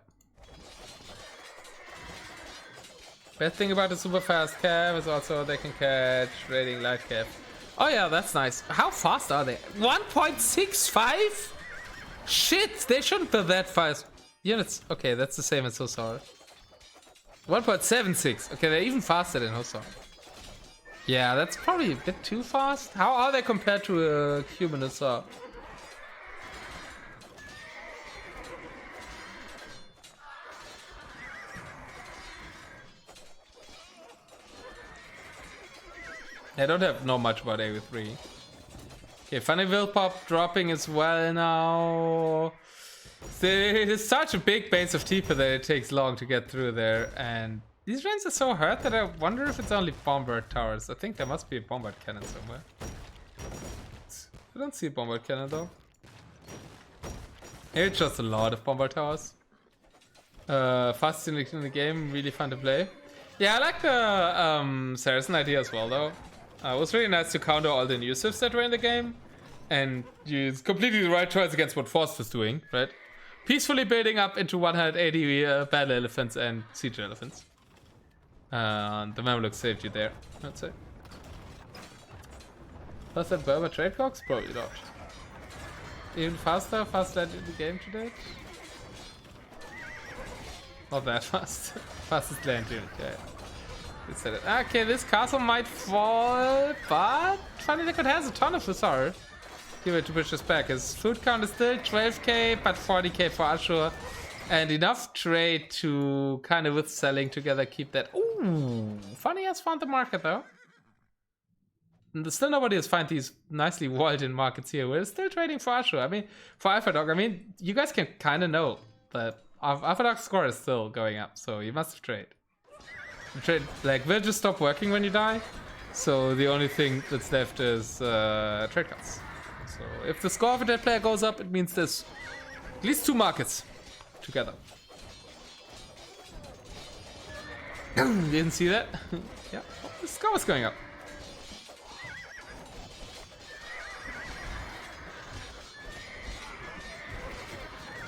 Best thing about the super fast cav is also they can catch raiding light cav. Oh yeah, that's nice. How fast are they? 1.65? Shit, they shouldn't be that fast. Units. Okay, that's the same as Hussar. 1.76. Okay, they're even faster than Hussar. Yeah, that's probably a bit too fast. How are they compared to a human Hussar? I don't know much about AV3. Okay, funny will pop dropping as well now. There's such a big base of Tifa that it takes long to get through there, and these rings are so hurt that I wonder if it's only bombard towers. I think there must be a bombard cannon somewhere. I don't see a bombard cannon though. Maybe it's just a lot of bombard towers. Fastest in the game, really fun to play. Yeah, I like the Saracen idea as well though. It was really nice to counter all the new civs that were in the game, and use completely the right choice against what Force was doing, right? Peacefully building up into 180 battle elephants and siege elephants. The Mamelukes saved you there, I'd say. Was that Burma trade cogs? Probably not. Even faster? Fast land in the game today? Not that fast. Fastest land unit, yeah. Okay, this castle might fall, but Funny Liquid has a ton of Hussar. Give it to push this back. His food count is still 12k, but 40k for Ashur. And enough trade to kind of with selling together keep that. Ooh, Funny has found the market though. And still nobody has found these nicely walled in markets here. We're still trading for Ashur. I mean, for Alpha Dog, I mean, you guys can kind of know that Alpha Dog's score is still going up, so you must have trade. Like, we'll just stop working when you die, so the only thing that's left is trade cards. So if the score of a dead player goes up, it means there's at least 2 markets together. Didn't see that? Yeah, oh, the score was going up.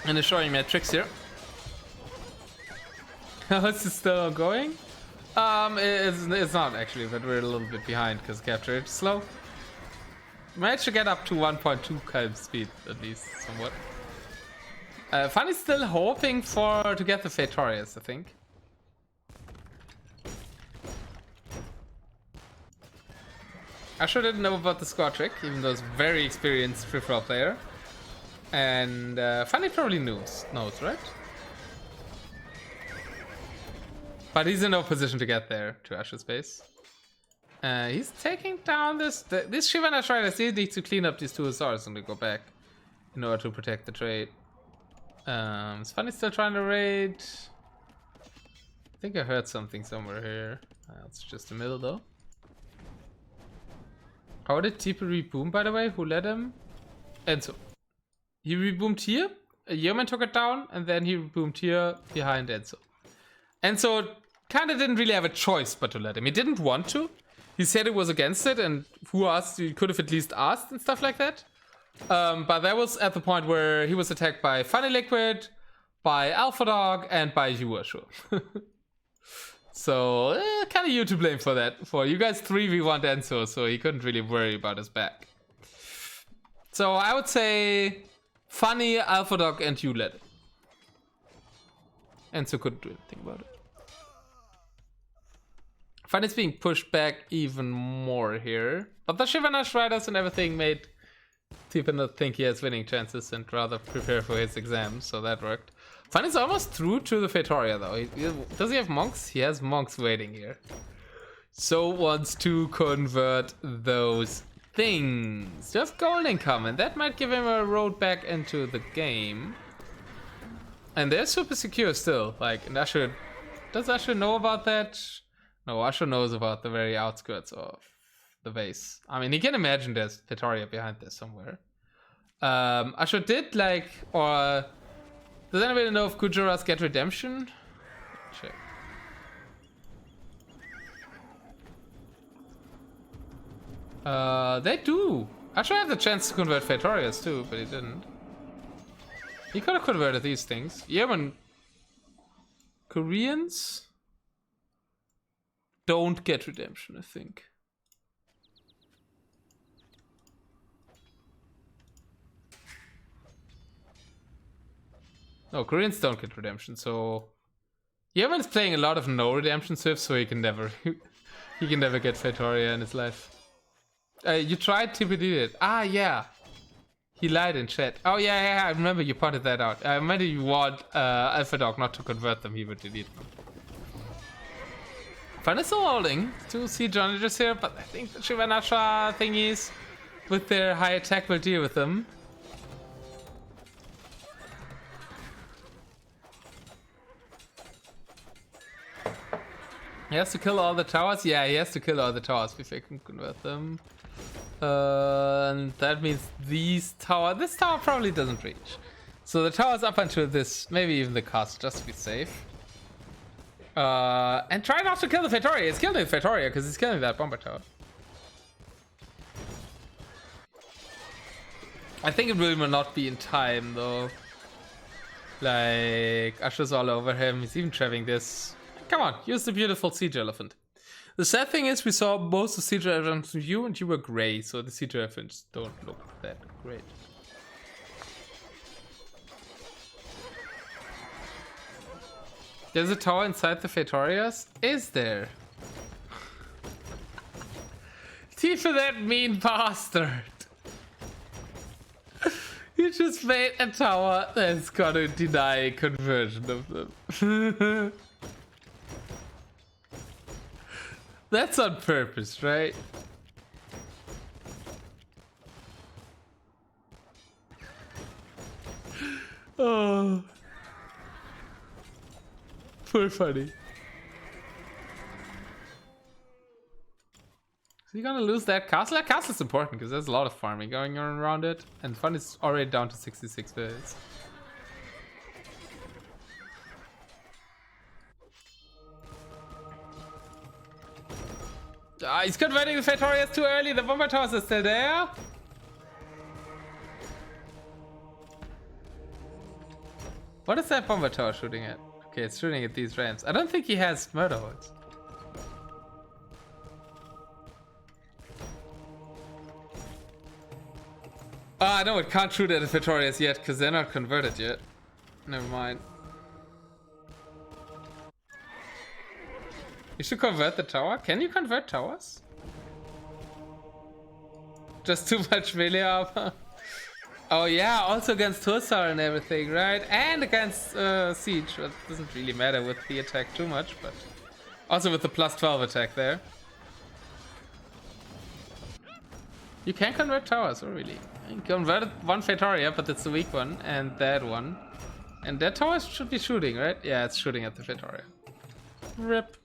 And they're showing me tricks here. How is this still going? It's not actually, but we're a little bit behind because capture is slow. Managed to get up to 1.2 calm speed at least, somewhat. Funny's still hoping to get the Fatorius, I think. I sure didn't know about the score trick, even though it's a very experienced free-for-all player. And Funny probably knows, right? But he's in no position to get there to Ash's base. He's taking down this Shivana Shriner. He needs to clean up these 2 Hussars and to go back in order to protect the trade. Is Funny still trying to raid? I think I heard something somewhere here. It's just the middle though. How did Tipa reboom, by the way? Who led him? Enzo. He reboomed here, a Yeoman took it down, and then he reboomed here behind Enzo. Enzo kind of didn't really have a choice but to let him. He didn't want to. He said he was against it, and who asked? You could have at least asked and stuff like that. But that was at the point where he was attacked by Funny Liquid, by Alpha Dog, and by you, sure. So, kind of you to blame for that. For you guys 3v1 Enzo, so he couldn't really worry about his back. So I would say Funny, Alpha Dog, and you led it. Enzo couldn't do anything about it. Funny's being pushed back even more here. But the Shivanash Riders and everything made Tifa not think he has winning chances and rather prepare for his exam, so that worked. Funny's almost through to the Fatoria though. Does he have monks? He has monks waiting here. So wants to convert those things. To have gold income, and that might give him a road back into the game. And they're super secure still. Like, and Asher, does Asher know about that? No, Asher knows about the very outskirts of the base. I mean, he can imagine there's Fatoria behind this somewhere. Asher did like, or does anybody know if Kujuras get redemption? Check. They do. Asher had the chance to convert Fatorias too, but he didn't. He could have converted these things. Yemen Koreans don't get redemption, I think. No, Koreans don't get redemption, so Yemen's playing a lot of no redemption Swifts, so he can never get Fatoria in his life. You tried TPD it. Ah, yeah. He lied in chat. Oh, yeah, I remember you pointed that out. I remember you want Alpha Dog not to convert them, he would delete them. Fun is still holding. 2 siege onagers here, but I think the Shivanasha thingies with their high attack will deal with them. He has to kill all the towers? Yeah, he has to kill all the towers before he can convert them. And that means this tower probably doesn't reach. So the towers up until this, maybe even the castle, just to be safe. And try not to kill the Fatoria. It's killing the Fatoria because he's killing that bomber tower. I think it will not be in time though. Like, Asher's all over him. He's even trapping this. Come on, use the beautiful siege elephant. The sad thing is we saw most of the siege elephants from you and you were gray, so the siege elephants don't look that great. There's a tower inside the Fatorias? Is there? Tifa, that mean bastard! You just made a tower that's gonna deny conversion of them. That's on purpose, right? Oh. Poor funny. Is he gonna lose that castle? That castle is important because there's a lot of farming going on around it. And fun is already down to 66 days. Ah, he's converting the Fatorias too early. The bomber towers are still there. What is that bomber tower shooting at? Okay, it's shooting at these ramps. I don't think he has murder holes. Ah, no, it can't shoot at the Fatorias yet because they're not converted yet. Never mind. You should convert the tower. Can you convert towers? Just too much melee armor. Oh yeah, also against Tursar and everything, right? And against Siege. Well, it doesn't really matter with the attack too much, but also with the plus 12 attack there. You can convert towers, oh really? You converted one Fatoria, but it's the weak one, and that one. And that tower should be shooting, right? Yeah, it's shooting at the Fatoria. Rip.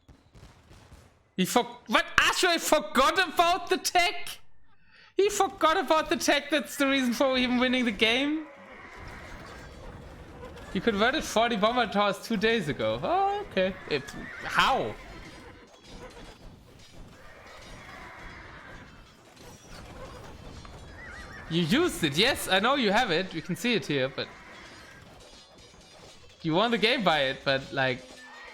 What? Asher, I forgot about the tech? He forgot about the tech, that's the reason for him winning the game? You converted 40 bomber towers 2 days ago. Oh, okay. How? You used it, yes, I know you have it. We can see it here, but... You won the game by it, but like...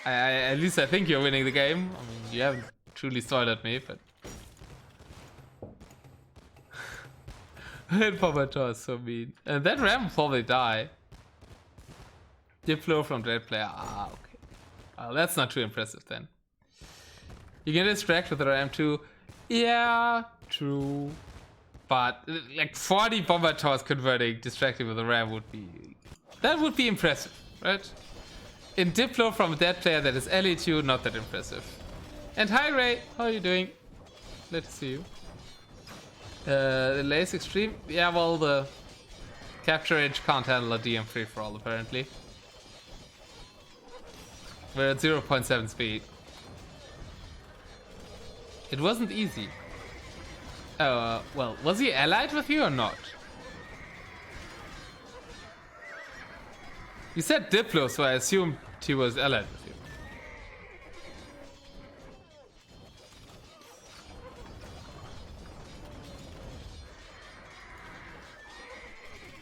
at least I think you're winning the game. I mean, you haven't truly spoiled me, but... That bomber tower is so mean. And that ram will probably die. Dip flow from Dread player. Ah, okay. Well, that's not too impressive then. You can distract with the ram too. Yeah, true. But like 40 bomber towers converting, distracting with the ram would be... That would be impressive, right? In Diplo from that player that is LE2, not that impressive. And hi Ray, how are you doing? Glad to see you. The Lace Extreme? Yeah, well, the capture edge can't handle a DM free for all apparently. We're at 0.7 speed. It wasn't easy. Well, was he allied with you or not? You said Diplo, so I assumed he was allied with you.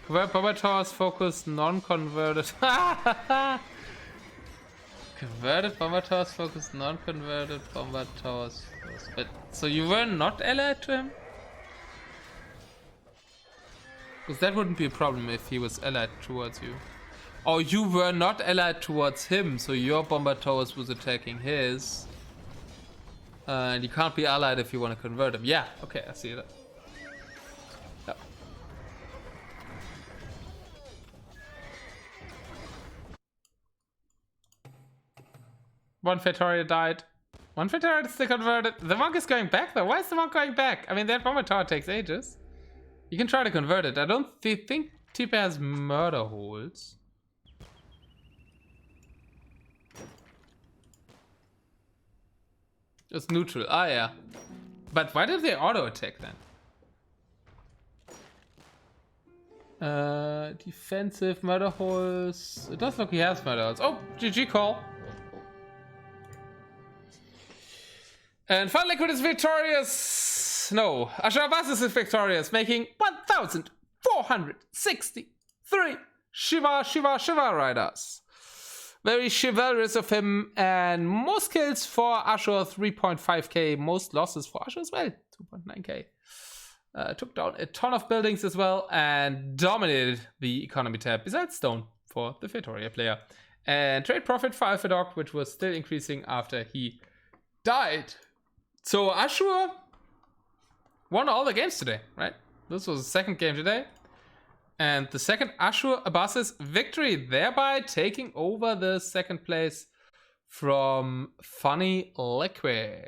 Convert bomber towers, focus non-converted. Converted bomber towers, focus non-converted bomber towers. But so you were not allied to him? Because that wouldn't be a problem if he was allied towards you. Or you were not allied towards him, so your bomber towers was attacking his. And you can't be allied if you want to convert him. Yeah, okay, I see that. Yep. One Fatoria died. One Fatoria is still converted. The monk is going back though. Why is the monk going back? I mean, that bomber tower takes ages. You can try to convert it. I don't think Tipa has murder holes. It's neutral. Ah, yeah. But why did they auto attack then? Defensive murder holes. It does look he has murder holes. Oh, GG call. And Fun Liquid is victorious. No, Ashabas is victorious, making 1,463 Shiva riders. Very chivalrous of him, and most kills for Ashur, 3.5k. Most losses for Ashur as well, 2.9k. Took down a ton of buildings as well, and dominated the economy tab, besides stone for the Fatoria player. And trade profit for Alpha Dog, which was still increasing after he died. So Ashur won all the games today, right? This was the second game today. And the second Ashur Abbas's victory, thereby taking over the second place from Funny Liquid.